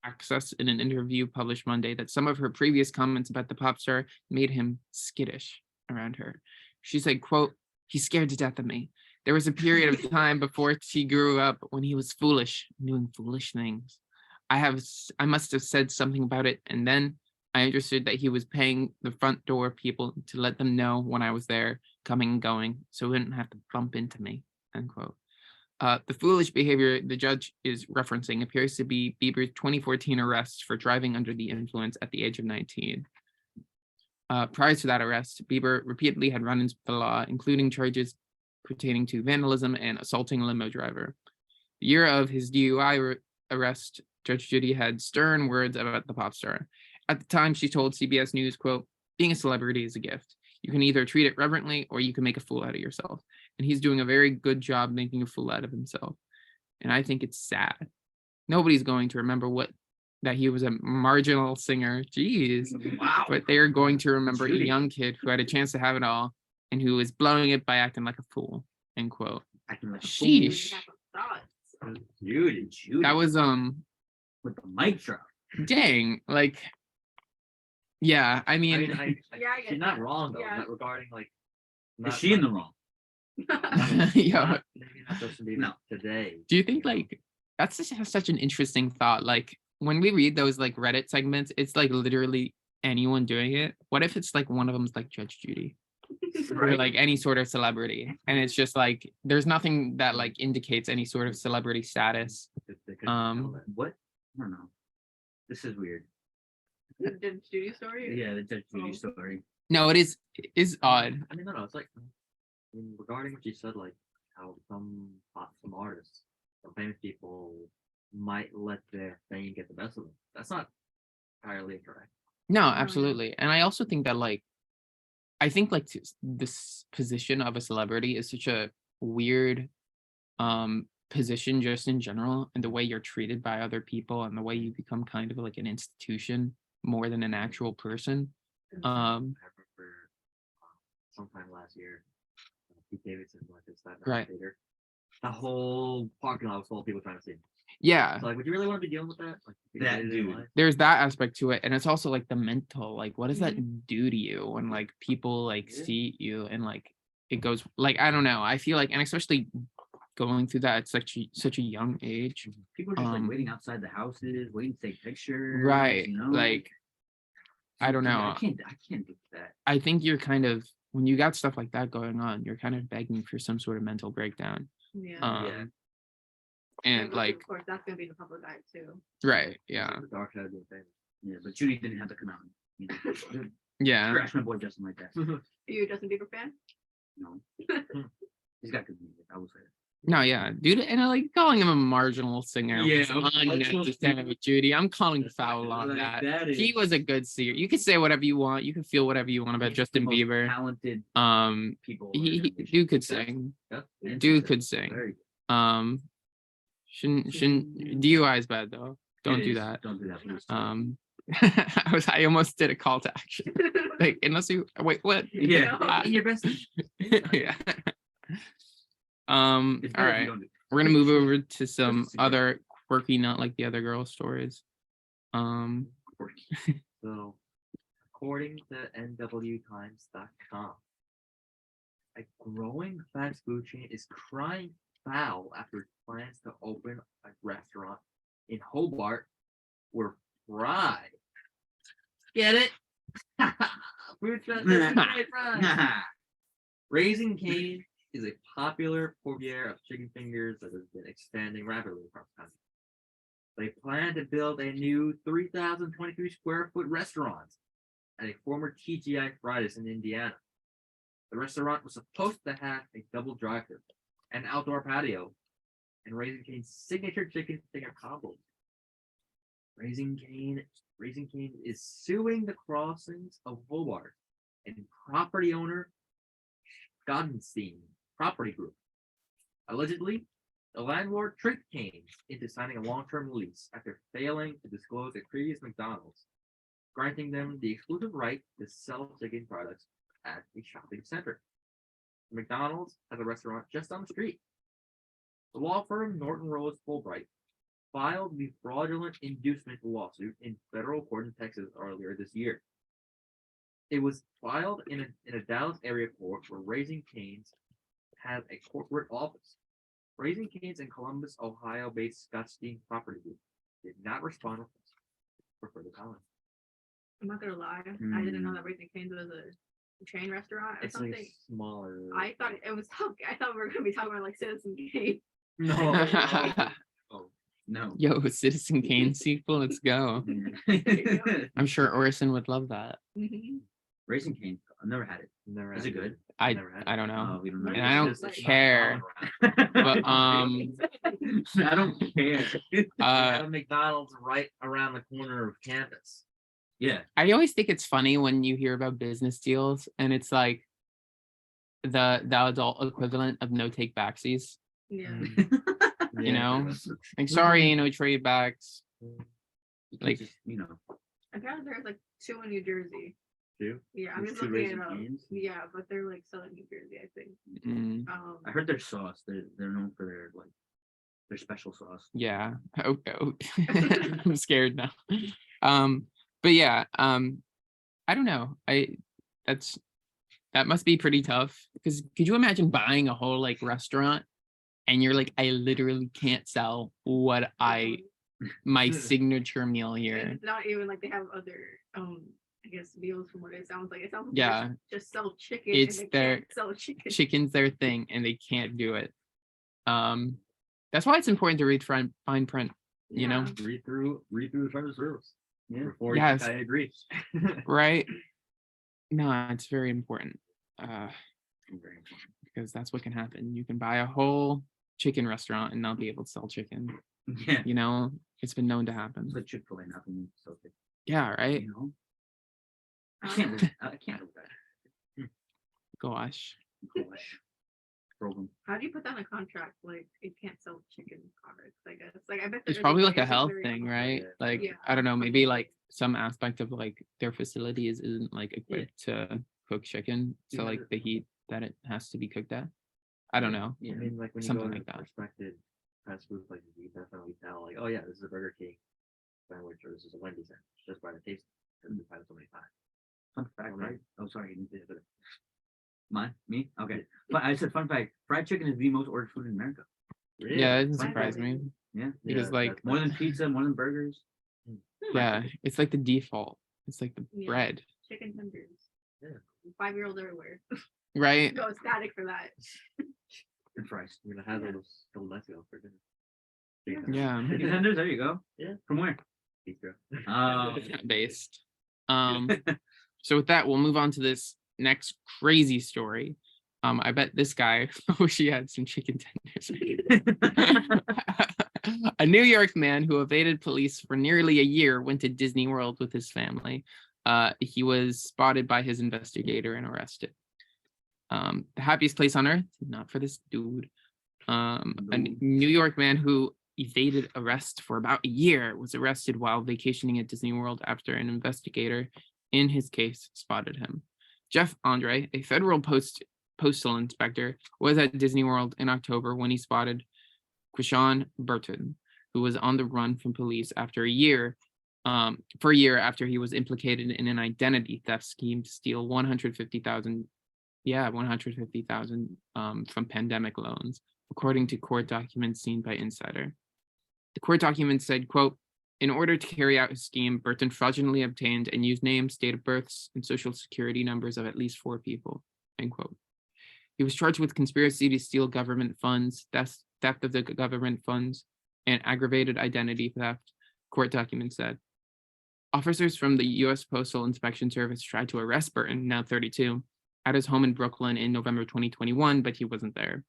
Access in an interview published Monday that some of her previous comments about the pop star made him skittish around her. She said, quote, "He's scared to death of me. There was a period of time before she grew up when he was foolish, doing foolish things. I must have said something about it, and then I understood that he was paying the front door people to let them know when I was there, coming and going, so he wouldn't have to bump into me," end quote. The foolish behavior the judge is referencing appears to be Bieber's 2014 arrest for driving under the influence at the age of 19. Prior to that arrest, Bieber repeatedly had run-ins with the law, including charges pertaining to vandalism and assaulting a limo driver. The year of his DUI arrest, Judge Judy had stern words about the pop star. At the time, she told CBS News, quote, "Being a celebrity is a gift. You can either treat it reverently or you can make a fool out of yourself. And he's doing a very good job making a fool out of himself. And I think it's sad. Nobody's going to remember that he was a marginal singer. Jeez.
Wow.
But they are going to remember a
Judy.
young kid who had a chance to have it all and who is blowing it by acting like a fool," end quote.
Acting like a fool.
Sheesh.
Judy.
That was,
with the mic drop.
dang, like, yeah, I
I
mean,
mean,
Yeah, I
she's
get
not
that.
wrong though,
Yeah.
not regarding like.
Is she in the wrong?
yeah.
Maybe not Justin Bieber
No.
today.
Do you think like that's such an interesting thought? Like when we read those like Reddit segments, it's like literally anyone doing it. What if it's like one of them's like Judge Judy or like any sort of celebrity, and it's just like there's nothing that like indicates any sort of celebrity status.
They couldn't tell that.
What? I don't know. This is weird.
The Judy story?
Yeah, the Judge Judy
Oh.
story.
No, it is odd.
I mean, no, it's like regarding what you said, like how some artists, some famous people might let their fame get the best of them. That's not entirely correct.
No, absolutely. And I also think that like I think like this position of a celebrity is such a weird position just in general, and the way you're treated by other people and the way you become kind of like an institution more than an actual person.
I remember sometime last year, Pete Davidson went to that
Right.
theater. The whole parking lot was full of people trying to see him.
Yeah,
So, like, would you really want to be dealing with that? Like,
That
day-to-day
dude.
life?
there's that aspect to it, and it's also like the mental, like what does that do to you when like people like
Yeah.
see you and like it goes like I don't know. I feel like, and especially going through that at such a young age,
People are just like
Um,
waiting outside the houses, waiting to take pictures.
right?
You know?
Like I don't
Dude,
know.
I can't do that.
I think you're kind of when you got stuff like that going on, you're kind of begging for some sort of mental breakdown.
Yeah.
Yeah.
And like
of course, that's gonna be the public eye too.
right, yeah,
The dark side of being famous.
Yeah, but Judy didn't have to come out. You know,
yeah.
trash my boy Justin like that.
Are you a Justin Bieber fan?
No. He's got good music. I will say that.
No, yeah, dude, and I like calling him a marginal singer.
Yeah,
was unnecessary, Judy. I'm calling foul on
Like,
that.
is-
He was a good singer. You could say whatever you want. You can feel whatever you want about
he's
Justin
the most
Bieber.
Talented people.
He dude could sing.
Yeah.
Dude could sing.
Very
Shouldn't DUI is bad though. Don't
It
do
is.
that.
Don't do that, please.
I almost did a call to action. Like unless you wait, what?
Yeah. Your best.
Yeah.
It's
All
better if you
right.
don't do it.
We're gonna move over to some
Just a second.
other quirky, not like the other girl stories.
So, according to NWTimes.com, a growing fast food chain is crying foul after plans to open a restaurant in Hobart where fries. Get it? Food truck, fries. Raising Cane is a popular purveyor of chicken fingers that has been expanding rapidly across the country. They plan to build a new 3,023 square foot restaurant at a former TGI Fridays in Indiana. The restaurant was supposed to have a double drive-thru, an outdoor patio, and Raising Cane's signature chicken finger combos. Raising Cane is suing the Crossings of Hobart and property owner Godenstein Property Group. Allegedly, the landlord tricked Cane into signing a long-term lease after failing to disclose a previous McDonald's, granting them the exclusive right to sell chicken products at a shopping center. McDonald's has a restaurant just on the street. The law firm Norton Rose Fulbright filed the fraudulent inducement lawsuit in federal court in Texas earlier this year. It was filed in a Dallas area court where Raising Cane's has a corporate office. Raising Cane's in Columbus, Ohio-based Scottstein Property Group did not respond for further comment.
I'm not gonna lie, I didn't know that Raising Cane's was a chain restaurant or
It's
something.
like smaller.
I thought it was, I thought we were gonna be talking about like Citizen Kane.
No. Oh,
No.
Yo, Citizen Kane sequel, let's go. I'm sure Orson would love that.
Mhm.
Raising Cane. I've never had it.
Never
Is
had
it good?
I
Never had
I don't know.
We don't know.
And I don't
It's just
care.
not
But
common around.
I don't care.
They
uh
have a McDonald's right around the corner of campus.
Yeah.
I always think it's funny when you hear about business deals and it's like the adult equivalent of no take backsies.
Yeah.
You know? Like sorry, no trade backs. Like-
Just, you know.
Apparently there's like 2 in New Jersey.
Two?
Yeah, I'm
There's
just
2
looking
Raising
it up.
Cane's?
Yeah, but they're like Southern New Jersey, I think.
Mm,
I heard their sauce. They're known for their special sauce.
yeah. Oh, I'm scared now. But yeah, I don't know. That must be pretty tough. Because could you imagine buying a whole like restaurant and you're like, I literally can't sell what my signature meal
And
here.
it's not even like they have other I guess meals from what it sounds like. It sounds like
Yeah.
they just sell chicken.
It's
and they
their-
can't sell chicken.
Chicken's their thing and they can't do it. That's why it's important to read fine print, you know,
Yeah.
Read through the terms of service.
Yeah.
Before you
Yes.
think I agree.
right? No, it's very important.
Very important.
Because that's what can happen. You can buy a whole chicken restaurant and not be able to sell chicken.
Yeah.
You know, it's been known to happen.
It's like Chick-fil-A nothing. So good.
Yeah, right.
You know. I
Um,
can't live. I can't live that.
Gosh.
Gosh. Program.
How do you put that in a contract? Like it can't sell chicken products, I guess. Like I bet
It's
there
probably
is
like a
it's
health
very
thing,
common.
right?
Yeah.
Like
Yeah.
I don't know, maybe like some aspect of like their facilities isn't like equipped to cook chicken. So
Yeah.
like the heat that it has to be cooked at. I don't know.
Yeah.
I mean, like when you
Something
go to
like that.
respected fast food places, you can definitely tell, like, oh yeah, this is a Burger King sandwich, or this is a Wendy's sandwich, just by the taste. Because we've had so many times.
Fun fact,
Right.
right? Oh, sorry. You didn't say it. Mine? Me? Okay. But I said fun fact. Fried chicken is the most ordered food in America.
Yeah, it doesn't
Fun
surprise
fact.
me.
Yeah.
Because
Yeah,
like
that's-
More than pizza, more than burgers.
yeah, it's like the default. It's like the
Yeah.
bread,
Chicken tenders.
Yeah.
5-year-olds everywhere.
right?
Go ecstatic for that.
And fries.
We're gonna have
Yeah.
those couple nights ago for dinner.
Yeah.
Chicken tenders, there you go.
Yeah.
From where?
Pizza.
Based. So with that, we'll move on to this next crazy story. I bet this guy wish he had some chicken tenders. A New York man who evaded police for nearly a year went to Disney World with his family. He was spotted by his investigator and arrested. The happiest place on earth, not for this dude. A New York man who evaded arrest for about a year was arrested while vacationing at Disney World after an investigator in his case spotted him. Jeff Andre, a federal postal inspector, was at Disney World in October when he spotted Quishan Burton, who was on the run from police after a year after he was implicated in an identity theft scheme to steal $150,000 from pandemic loans, according to court documents seen by Insider. The court documents said, quote, in order to carry out his scheme, Burton fraudulently obtained and used names, date of births, and social security numbers of at least 4 people, end quote. He was charged with conspiracy to steal government funds, theft of the government funds, and aggravated identity theft, court documents said. Officers from the U.S. Postal Inspection Service tried to arrest Burton, now 32, at his home in Brooklyn in November 2021, but he wasn't there.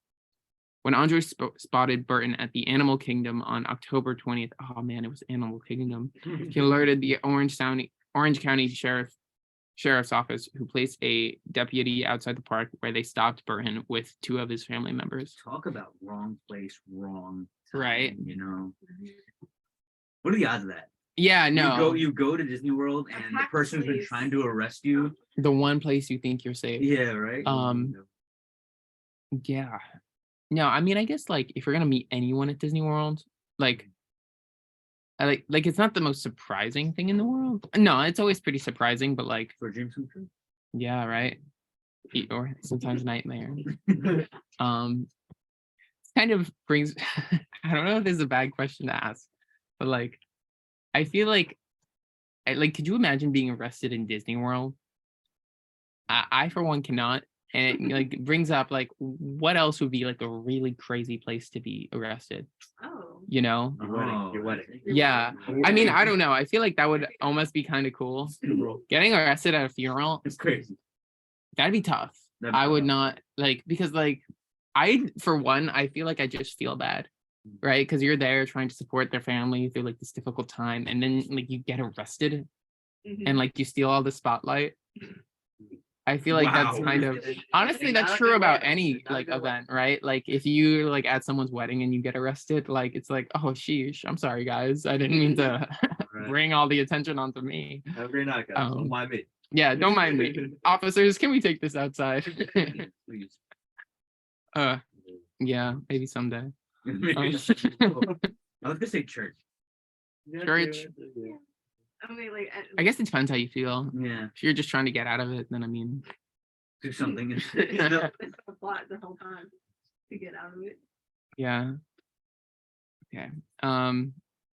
When Andre spotted Burton at the Animal Kingdom on October 20th, oh man, it was Animal Kingdom, he alerted the Orange County Sheriff's Office, who placed a deputy outside the park where they stopped Burton with 2 of his family members.
Talk about wrong place, wrong time,
Right.
You know. What are the odds of that?
Yeah, no,
You go to Disney World
A
and the
packed
person's been
place.
trying to arrest you.
the one place you think you're safe.
Yeah, right.
Yeah. No, I mean, I guess like if you're gonna meet anyone at Disney World, like I like it's not the most surprising thing in the world. No, it's always pretty surprising, but like,
For dreams come true.
yeah, right. Or sometimes nightmare. Kind of brings I don't know if this is a bad question to ask, but like I feel like could you imagine being arrested in Disney World? I for one cannot. And it like brings up like what else would be like a really crazy place to be arrested,
Oh.
you know?
Your wedding, your wedding.
Yeah. I mean, I don't know. I feel like that would almost be kind of cool. Getting arrested at a funeral,
It's crazy.
that'd be tough.
That'd be
I would
tough.
not like because like for one, I feel like I just feel bad, right? Because you're there trying to support their family through like this difficult time, and then like you get arrested and like you steal all the spotlight. I feel like that's
Wow.
kind of honestly that's true about any like event, right? Like if you like at someone's wedding and you get arrested, like it's like, oh sheesh, I'm sorry guys, I didn't mean to bring all the attention onto me.
Have a great night, guys. Don't mind me.
Yeah, don't mind me. Officers, can we take this outside?
Please.
Yeah, maybe someday.
I was gonna say church.
Church.
I mean, like,
I guess it depends how you feel.
Yeah,
If you're just trying to get out of it, then I mean,
do something.
it's a plot the whole time to get out of it.
yeah. Okay.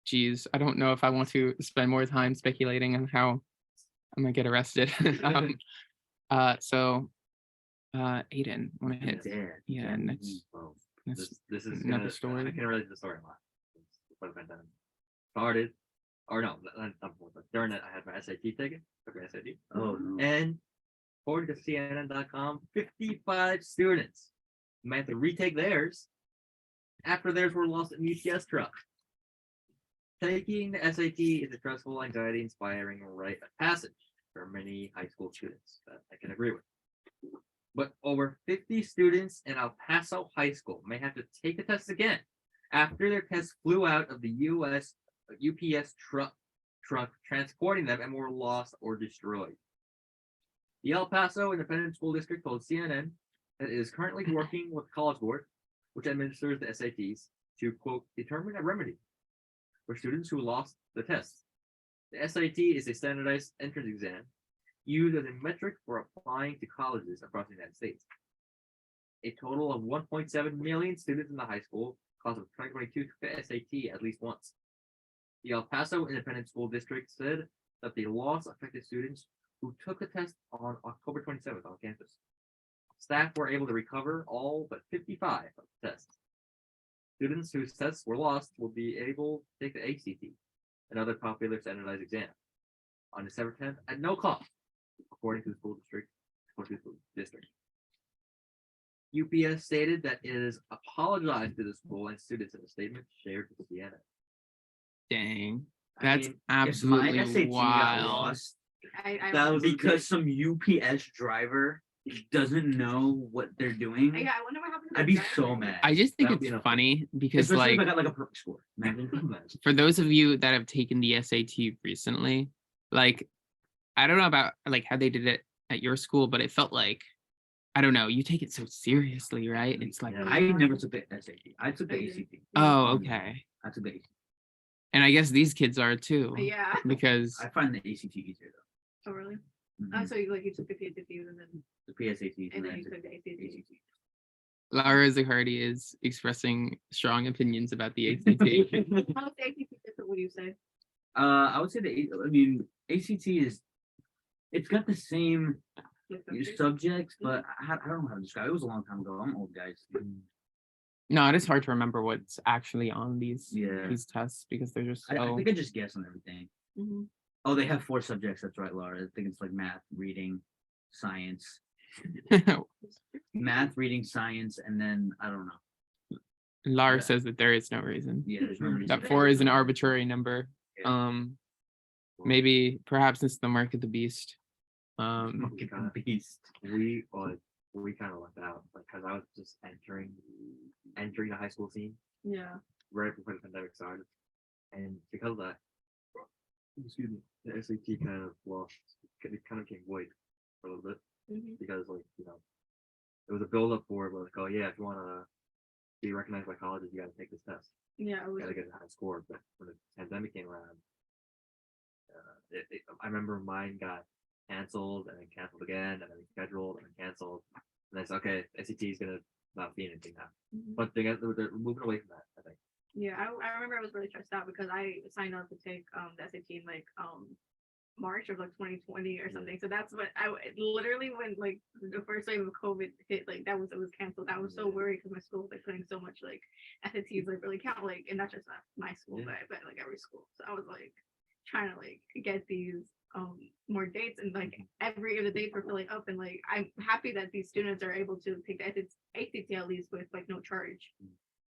Geez, I don't know if I want to spend more time speculating on how I'm gonna get arrested. So, Aiden, want to hit? Yeah, next. Next
This is
another
gonna,
story.
I can relate to the story a lot. Before the pandemic started, or no, during it, I had my SAT taken, took my SAT,
Oh no.
and according to CNN.com, 55 students might have to retake theirs after theirs were lost in UPS truck. Taking the SAT is a stressful, anxiety-inspiring rite of passage for many high school students. That I can agree with. But over 50 students in El Paso High School may have to take the test again after their test flew out of the UPS truck transporting them and were lost or destroyed. The El Paso Independent School District told CNN that it is currently working with the College Board, which administers the SATs, to quote determine a remedy for students who lost the test. The SAT is a standardized entrance exam used as a metric for applying to colleges across the United States. A total of 1.7 million students in the high school class of 2022 took the SAT at least once. The El Paso Independent School District said that the loss affected students who took the test on October 27th on campus. Staff were able to recover all but 55 of the tests. Students whose tests were lost will be able to take the ACT, another popular standardized exam, on December 10th at no cost, according to the school district. UPS stated that it has apologized to the school and students in a statement shared with CNN.
Dang,
I
that's
mean, if my
absolutely
SAT got
wild.
lost,
I
That was
because some UPS driver doesn't know what they're doing,
yeah, I wonder what happened. to
I'd
the
be
driver.
so mad.
I just think
That would be
it's
enough.
funny because
Especially if I
like
got like a perfect score. Imagine.
for those of you that have taken the SAT recently, like I don't know about like how they did it at your school, but it felt like I don't know, you take it so seriously, right? It's like,
Yeah.
I never took the SAT. I took the ACT.
oh, okay.
I took the ACT.
And I guess these kids are too,
Yeah.
because
I find the ACT easier though.
Oh, really?
Mhm.
So you took the PSAT and then
The PSAT
and then
I
you
took
took the ACT.
ACT.
Laura Zachardi is expressing strong opinions about the ACT.
How is the ACT different? What do you say?
I would say I mean, ACT is, it's got the same subjects, but I don't know how to describe it. It was a long time ago. I'm old, guys.
No, it is hard to remember what's actually on these
Yeah.
these tests because they're just
I
so
think I just guess on everything.
Mm-hmm.
Oh, they have 4 subjects. That's right, Laura. I think it's like math, reading, science, and then I don't know.
Laura
Yeah.
says that there is no reason.
Yeah, there's no reason.
That 4 is an arbitrary number.
Yeah.
Maybe perhaps it's the mark of the beast.
Fucking beast.
We kind of lucked out because I was just entering the high school scene
Yeah.
right before the pandemic started, and because of that, excuse me, the SAT kind of lost. It kind of came void for a little bit
Mm-hmm.
because, like, you know, it was a build up for it. But like, oh yeah, if you want to be recognized by colleges, you gotta take this test.
Yeah, it
You
was.
gotta get a high score. But when the pandemic came around, I remember mine got canceled and then canceled again and then scheduled and then canceled. And I said, okay, SAT is gonna not be anything now.
Mhm.
But they're moving away from that, I think.
Yeah, I remember I was really stressed out because I signed up to take the SAT in like March of like 2020 or something. So that's what literally when like the first wave of COVID hit, like it was canceled. I was so worried because my school was like putting so much like SATs like really count, like, and not just my school, but like every school. So I was like trying to like get these more dates, and like every of the dates were filling up, and like I'm happy that these students are able to take the ACT at least with like no charge.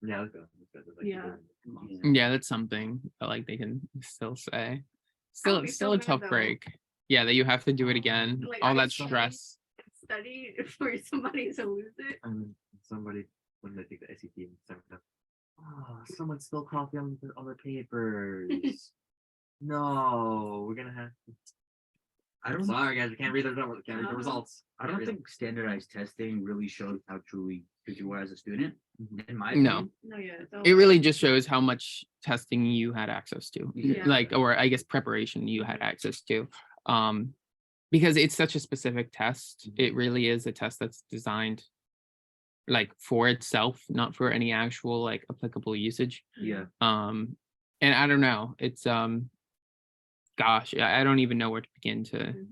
Yeah, that's good. That's good. Like,
Yeah.
Yeah, that's something that like they can still say. Still,
be
still
so
a
mad,
tough
though.
break. Yeah, that you have to do it again.
Like,
All
I
that
saw-
stress.
Study for somebody to lose it.
And somebody when they take the SAT and someone spilled coffee on the papers. No, we're gonna have.
I don't.
Sorry, guys, we can't read the numbers. Can't read the
Uh-huh.
results.
I don't
Read them.
think standardized testing really shows how truly good you are as a student.
Mhm.
In my
No.
opinion.
No, yeah. So
It really just shows how much testing you had access to.
Yeah.
Like, or I guess preparation you had access to. Because it's such a specific test. It really is a test that's designed like for itself, not for any actual like applicable usage.
Yeah.
And I don't know, it's gosh, I don't even know where to begin to,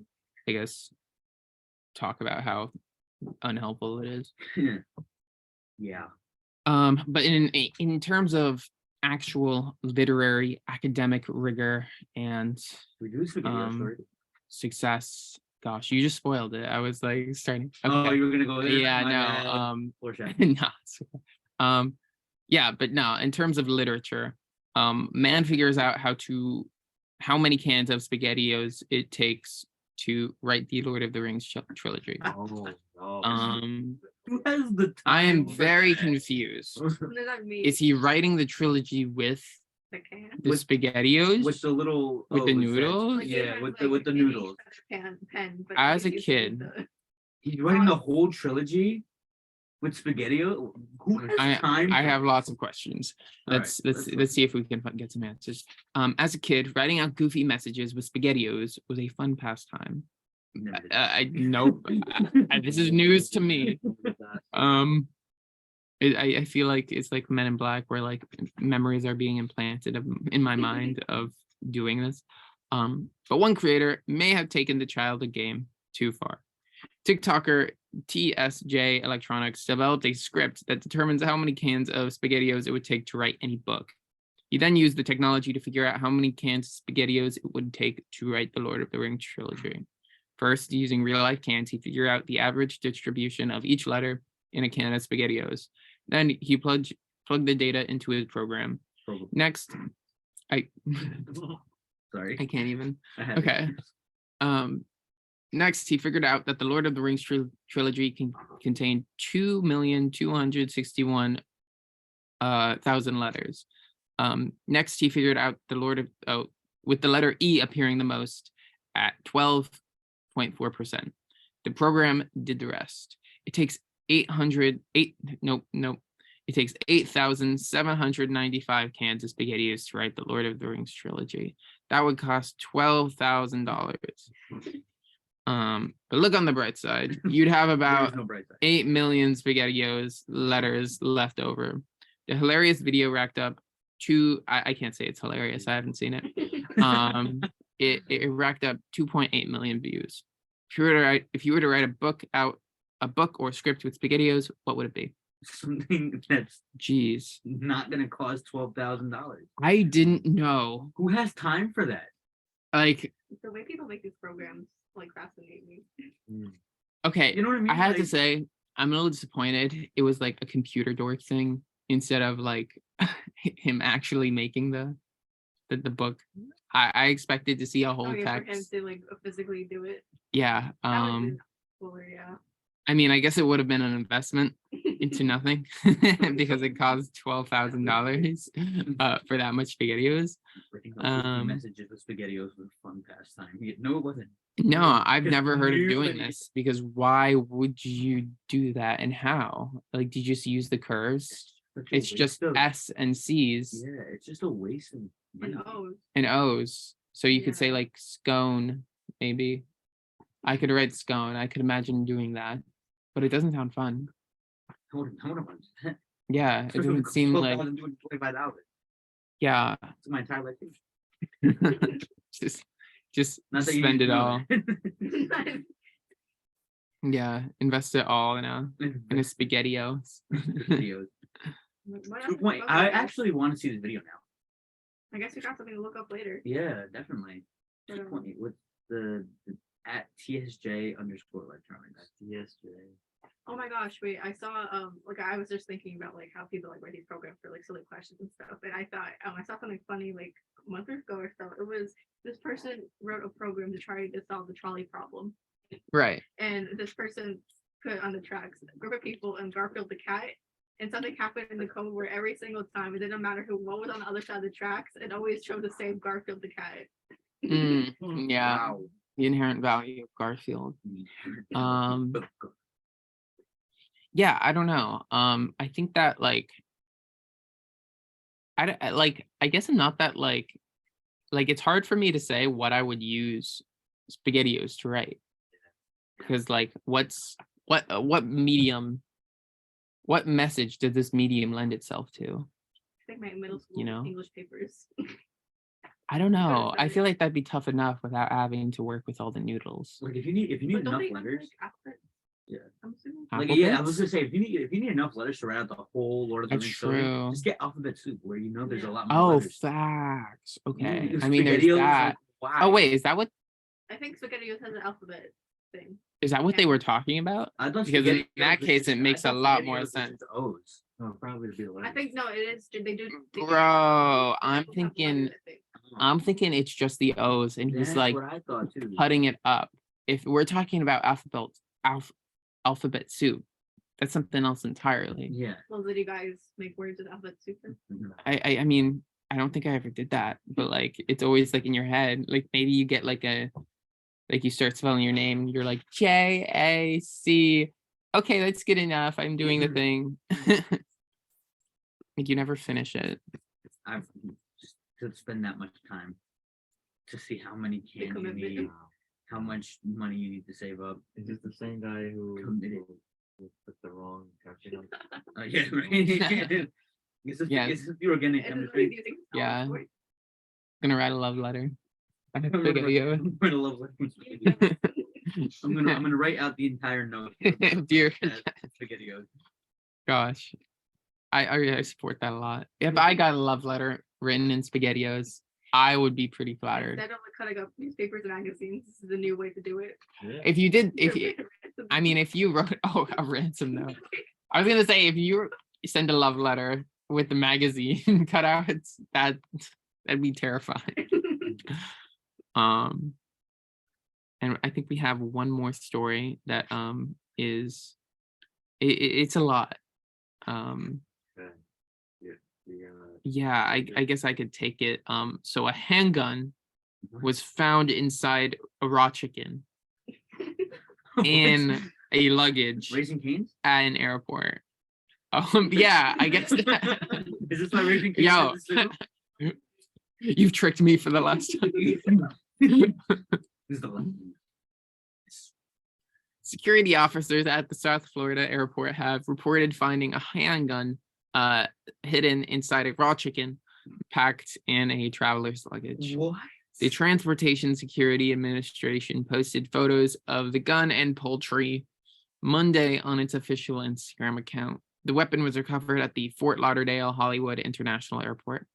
I guess, talk about how unhelpful it is.
Yeah.
But in terms of actual literary academic rigor and
We do this video story.
success, gosh, you just spoiled it. I was like starting.
Oh,
Okay.
you were gonna go there?
Yeah,
My bad.
no,
Foreshadowing.
no. Yeah, but no, in terms of literature, man figures out how many cans of SpaghettiOs it takes to write the Lord of the Rings trilogy.
Oh, no.
Who has the time?
I am
for
very
that?
confused.
what does that mean?
Is he writing the trilogy with
The can?
the
With-
SpaghettiOs?
with the little
With the
it's that-
noodles?
Like,
Yeah,
sometimes,
with
like,
the
maybe
noodles.
pen, but
As a
he's using
kid,
the-
He's writing the whole trilogy with SpaghettiO. Who has time?
I
for
have
this?
lots of questions.
All right,
Let's see if we can get some answers. As a kid, writing out goofy messages with SpaghettiOs was a fun pastime.
Never did.
Nope. This is news to me. I feel like it's like Men in Black, where like memories are being implanted in my mind of doing this. But one creator may have taken the childhood game too far. TikToker TSJ Electronics developed a script that determines how many cans of SpaghettiOs it would take to write any book. He then used the technology to figure out how many cans of SpaghettiOs it would take to write the Lord of the Rings trilogy. First, using real-life cans, he figured out the average distribution of each letter in a can of SpaghettiOs. Then he plugged the data into his program. Next, I
Sorry.
can't even.
I had
Okay. Next, he figured out that the Lord of the Rings trilogy can contain 2,261,000 letters. Next, he figured out with the letter E appearing the most at 12.4%. The program did the rest. It takes 8,795 cans of SpaghettiOs to write the Lord of the Rings trilogy. That would cost $12,000. But look on the bright side. You'd have
There is
about
no bright side.
8 million SpaghettiOs letters left over. The hilarious video racked up I can't say it's hilarious. I haven't seen it. It racked up 2.8 million views. If you were to write a book or script with SpaghettiOs, what would it be?
Something that's
Jeez,
not gonna cost $12,000.
I didn't know.
Who has time for that?
Like,
The way people make these programs like fascinate me.
okay,
You know what I mean?
I have to
Like,
say, I'm a little disappointed. It was like a computer dork thing instead of like him actually making the book. I expected to see a whole
Oh, yeah, for him
text.
to like physically do it.
Yeah.
That would've been cooler, yeah.
I mean, I guess it would have been an investment into nothing because it cost $12,000 for that much SpaghettiOs.
writing those goofy
Um,
messages with SpaghettiOs was a fun pastime. No, it wasn't.
No, I've
Just
never heard of
new
doing
and-
this because why would you do that and how? Like, did you just use the curves?
Such a
It's just
waste of-
S and C's
Yeah, it's just a waste of
And
money.
O's.
and O's. So you could say
Yeah.
like scone, maybe. I could write scone. I could imagine doing that, but it doesn't sound fun.
I wouldn't want to do that.
Yeah, it
Especially when
doesn't seem like,
25,000.
yeah,
It's my entire life.
just
Not that you
spend
need
it
to know
all.
that.
Yeah, invest it all in a SpaghettiOs.
Videos.
What else
Good
is
point.
up,
I
guys?
actually want to see this video now.
I guess we got something to look up later.
Yeah, definitely.
But,
Good point. With the at TSJ underscore electronics. TSJ.
oh my gosh, wait, I saw like I was just thinking about like how people like write these programs for like silly questions and stuff. And I thought I saw something funny like a month ago or so. It was this person wrote a program to try to solve the trolley problem.
Right.
And this person put on the tracks a group of people and Garfield the cat. And something happened in the code where every single time, it didn't matter what was on the other side of the tracks, it always chose to save Garfield the cat.
Yeah,
Wow.
the inherent value of Garfield. Yeah, I don't know. I think that like, I guess I'm not that like it's hard for me to say what I would use SpaghettiOs to write, because like what medium, what message did this medium lend itself to?
I think my middle school
You know?
English papers.
I don't know. I
sorry.
feel like that'd be tough enough without having to work with all the noodles.
Like if you need
But don't
enough
they have,
letters.
like, alphabet?
Yeah.
I'm assuming.
Like yeah, I
Alphabets?
was gonna say if you need enough letters to write out the whole Lord of the
That's
Rings trilogy,
true.
just get alphabet soup where you know there's a lot more
Oh,
letters.
facts. Okay.
because
I mean, there's
SpaghettiOs,
that.
like, why?
Oh wait, is that what
I think SpaghettiOs has an alphabet thing.
they were talking about?
I thought
Because in
SpaghettiOs
that
was
case,
just-
it
I
makes a
thought
lot more
SpaghettiOs was
sense.
just O's. Oh, probably to be the
I
letters.
think no, it is. They do. they do-
Bro,
they
I'm
have
thinking
letters, I think.
I'm thinking it's just the O's, and he's
That's
like
what I thought too.
cutting it up. If we're talking about alphabet soup, that's something else entirely.
Yeah.
Well, did you guys make words with alphabet soup?
I mean, I don't think I ever did that, but like it's always like in your head. Like maybe you get like you start spelling your name, you're like JAC. Okay, that's good enough. I'm doing the thing. Like you never finish it.
I've just to spend that much time to see how many can you
commitment.
need, how much money you need to save up.
Is this the same guy who
Committed.
put the wrong caption on?
Yeah, right.
Yeah.
If you were getting
And it's really using
Yeah.
voice.
Gonna write a love letter. I have
I'm
SpaghettiOs.
gonna love I'm gonna write out the entire note.
Dear
SpaghettiOs.
gosh, I support that a lot. If I got a love letter written in SpaghettiOs, I would be pretty flattered.
Instead of like cutting up newspapers and magazines, this is a new way to do it.
If you did, if you wrote a ransom note, I was gonna say if you send a love letter with the magazine cutouts, that'd be terrifying. And I think we have one more story that is it's a lot. Yeah, I guess I could take it. So a handgun was found inside a raw chicken in a luggage
Raising Cane's?
at an airport. Yeah, I guess that.
Is this my Raising Cane's?
Yo.
Is this the-
You've tricked me for the last time.
This is the last.
Security officers at the South Florida airport have reported finding a handgun hidden inside a raw chicken packed in a traveler's luggage.
What?
The Transportation Security Administration posted photos of the gun and poultry Monday on its official Instagram account. The weapon was recovered at the Fort Lauderdale Hollywood International Airport.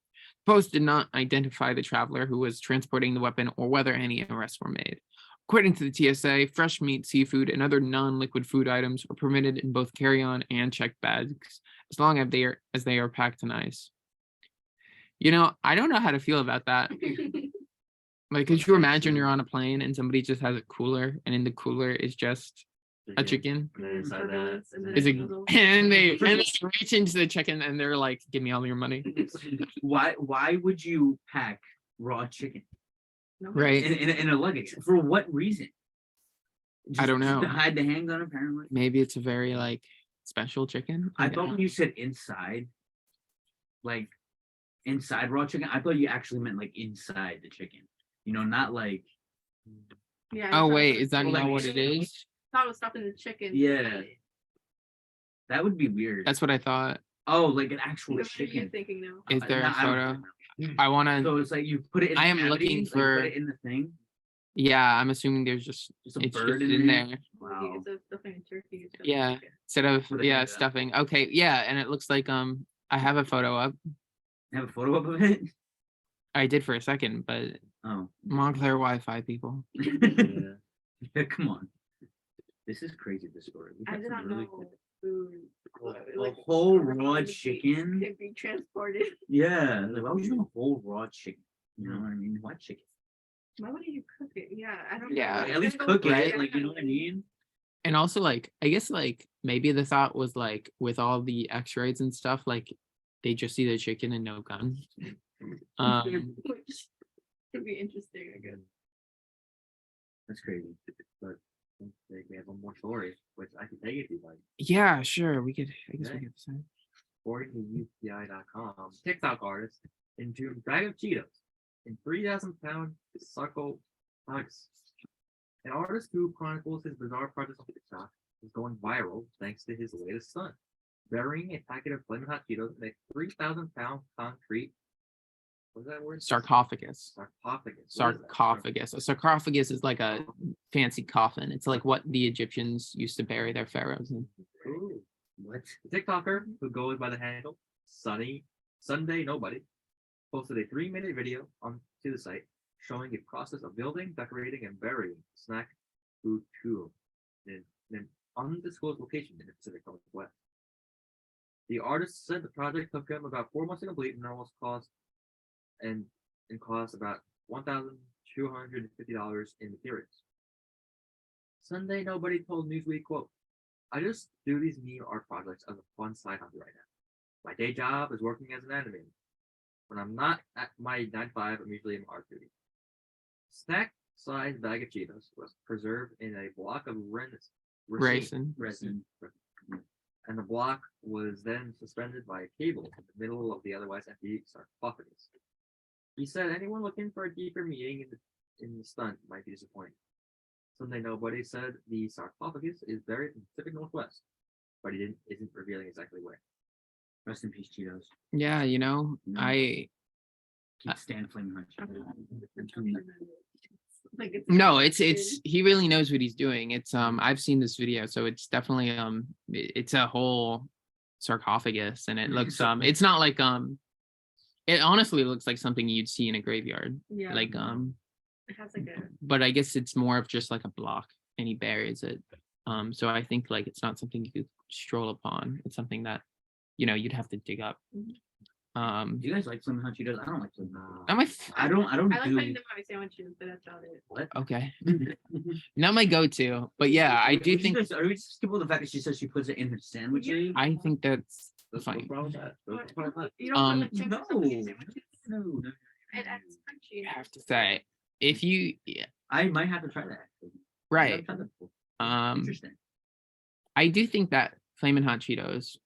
The post did not identify the traveler who was transporting the weapon or whether any arrests were made. According to the TSA, fresh meat, seafood, and other non-liquid food items are permitted in both carry-on and checked bags, as long as they are packed in ice. You know, I don't know how to feel about that. Like, could you imagine you're on a plane and somebody just has a cooler, and in the cooler is just a chicken?
And then inside that,
Turbulence, and then
Is
it
it,
goes over.
and they reach into the chicken and they're like, "Give me all your money."
Why would you pack raw chicken
No.
Right?
in a luggage? For what reason?
I don't
Just
know.
to hide the handgun, apparently.
Maybe it's a very like special chicken.
I
don't
thought
know.
when you said inside,
like inside raw chicken. I thought you actually meant like inside the chicken. You know, not like
Yeah.
Oh wait, is that
Well,
not
like-
what it is?
Thought it was stuffing the chicken.
Yeah. that would be weird.
That's what I thought.
Oh, like an actual
What are you
chicken.
thinking now?
Is there a
No, I don't
photo?
think
I want
so. So
to.
it's like you put it in
I
the
am
cavity,
looking
like you
for-
put it in the thing.
Yeah, I'm assuming there's just
Just a
it's
bird
just
in
in
there.
there
Wow.
It's a stuffing turkey. It's
Yeah.
chicken.
instead of
What do you think of that?
stuffing. Okay, yeah, and it looks like I have a photo up.
Have a photo up of it?
I did for a second, but
Oh.
Montclair Wi-Fi people.
Yeah, come on. This is crazy, this story. We
I
got
did
some
not
really
know
cool-
food.
A whole raw chicken?
Can be transported.
Yeah, like why would you do a whole raw chicken? You know what I mean? Why chicken?
Why would you cook it? Yeah, I don't
Yeah.
know.
Like, at least
There's
cook
no-
it,
Right.
like you know what I mean?
And also, like, I guess, like, maybe the thought was like with all the X-rays and stuff, like they just see the chicken and no gun.
Which could be interesting, I guess.
That's crazy. But we have one more story, which I can take if you like.
Yeah, sure. We could. I guess we
Okay.
could say.
According to UPI.com, TikTok artist into a bag of Cheetos in 3,000-pound sarcophagus. An artist who chronicles his bizarre projects on TikTok is going viral thanks to his latest stunt, burying a packet of flaming hot Cheetos in a 3,000-pound concrete. What's that word?
Sarcophagus.
Sarcophagus. What is that?
Sarcophagus. A sarcophagus is like a fancy coffin. It's like what the Egyptians used to bury their pharaohs in.
Ooh, what? The TikToker, who goes by the handle Sunday Nobody, posted a 3-minute video onto the site showing a process of building, decorating, and burying snack food too in an undisclosed location in the Pacific Northwest. The artist said the project took him about 4 months to complete and almost cost about $1,250 in materials. Sunday Nobody told Newsweek, quote, "I just do these meme art projects as a fun side hustle right now. My day job is working as an animator. When I'm not at my 9 to 5, I'm usually in art duty." Snack-sized bag of Cheetos was preserved in a block of
Raisin.
Resin.
and the block was then suspended by a cable in the middle of the otherwise empty sarcophagus. He said anyone looking for a deeper meaning in the stunt might be disappointed. Sunday Nobody said the sarcophagus is buried in the Pacific Northwest, but he isn't revealing exactly where.
Rest in peace, Cheetos.
Yeah, you know,
No.
I
Keep Stan flaming hot Cheetos.
Like it's
no, it's he really knows what he's doing. It's I've seen this video, so it's definitely it's a whole sarcophagus, and it looks it's not like it honestly looks like something you'd see in a graveyard.
Yeah.
Like
It has like a
but I guess it's more of just like a block, and he buries it. So I think like it's not something you could stroll upon. It's something that you'd have to dig up.
Do you guys like flaming hot Cheetos? I don't like flaming hot.
I
I don't
I like
do.
putting them on my sandwiches, but that's about it.
What?
okay. Not my go-to, but yeah, I do think
Are we just skip over the fact that she says she puts it in her sandwiches?
I think that's
What's
fine.
wrong with that? What's wrong with that?
You don't put
Um,
like chips
No.
on your sandwiches.
No.
It adds crunchy.
I have to say, if you
I might have to try that. I've
right,
tried that before.
interesting.
Interesting.
I do think that Flamin' Hot Cheetos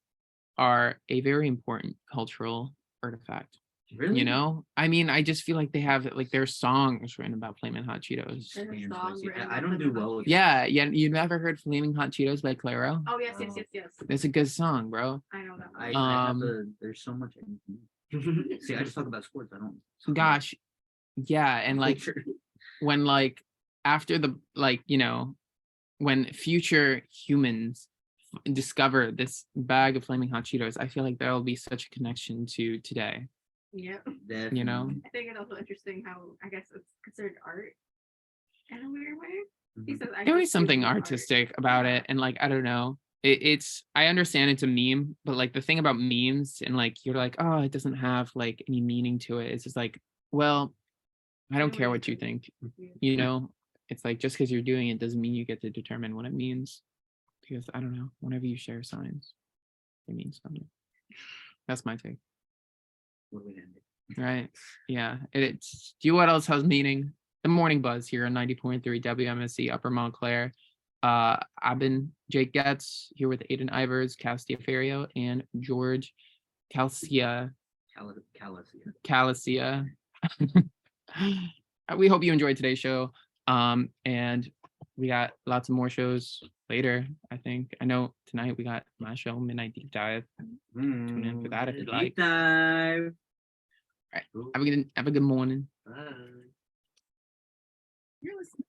are a very important cultural artifact.
Really?
I mean, I just feel like they have like their songs written about Flamin' Hot Cheetos.
There's a
Stand
song
spicy.
written
I
about
don't do
Flamin'
well
Hot
with.
Cheetos.
Yeah, you never heard Flaming Hot Cheetos by Claro?
Oh yes, yes, yes, yes.
It's a good song, bro.
I know that.
I
one.
have to. There's so much. See, I just talk about sports. I don't. talk about
Gosh, yeah, and like
culture.
when like after the when future humans discover this bag of Flaming Hot Cheetos, I feel like there will be such a connection to today.
Yeah.
Definitely.
I think it's also interesting how I guess it's considered art in a weird way.
Mhm.
He says I
There
just
is something
do art.
artistic about it, and like I don't know, it's I understand it's a meme, but like the thing about memes and like you're like, oh, it doesn't have like any meaning to it. It's just like, well, I don't care what you think.
Yeah.
It's like just because you're doing it doesn't mean you get to determine what it means, because I don't know, whenever you share signs, it means something. That's my take.
What we ended.
Right. Yeah. It's do you know what else has meaning? The morning buzz here on 90.3 WMSC Upper Montclair. I've been Jake Goetz here with Aidan Ivers, Castia Ferrio, and George Calcia
Calasia.
We hope you enjoyed today's show. And we got lots of more shows later. I think I know tonight we got my show, Midnight Deep Dive. Tune in for that if you like.
Deep dive.
Have a good morning.
Bye.
You're listening.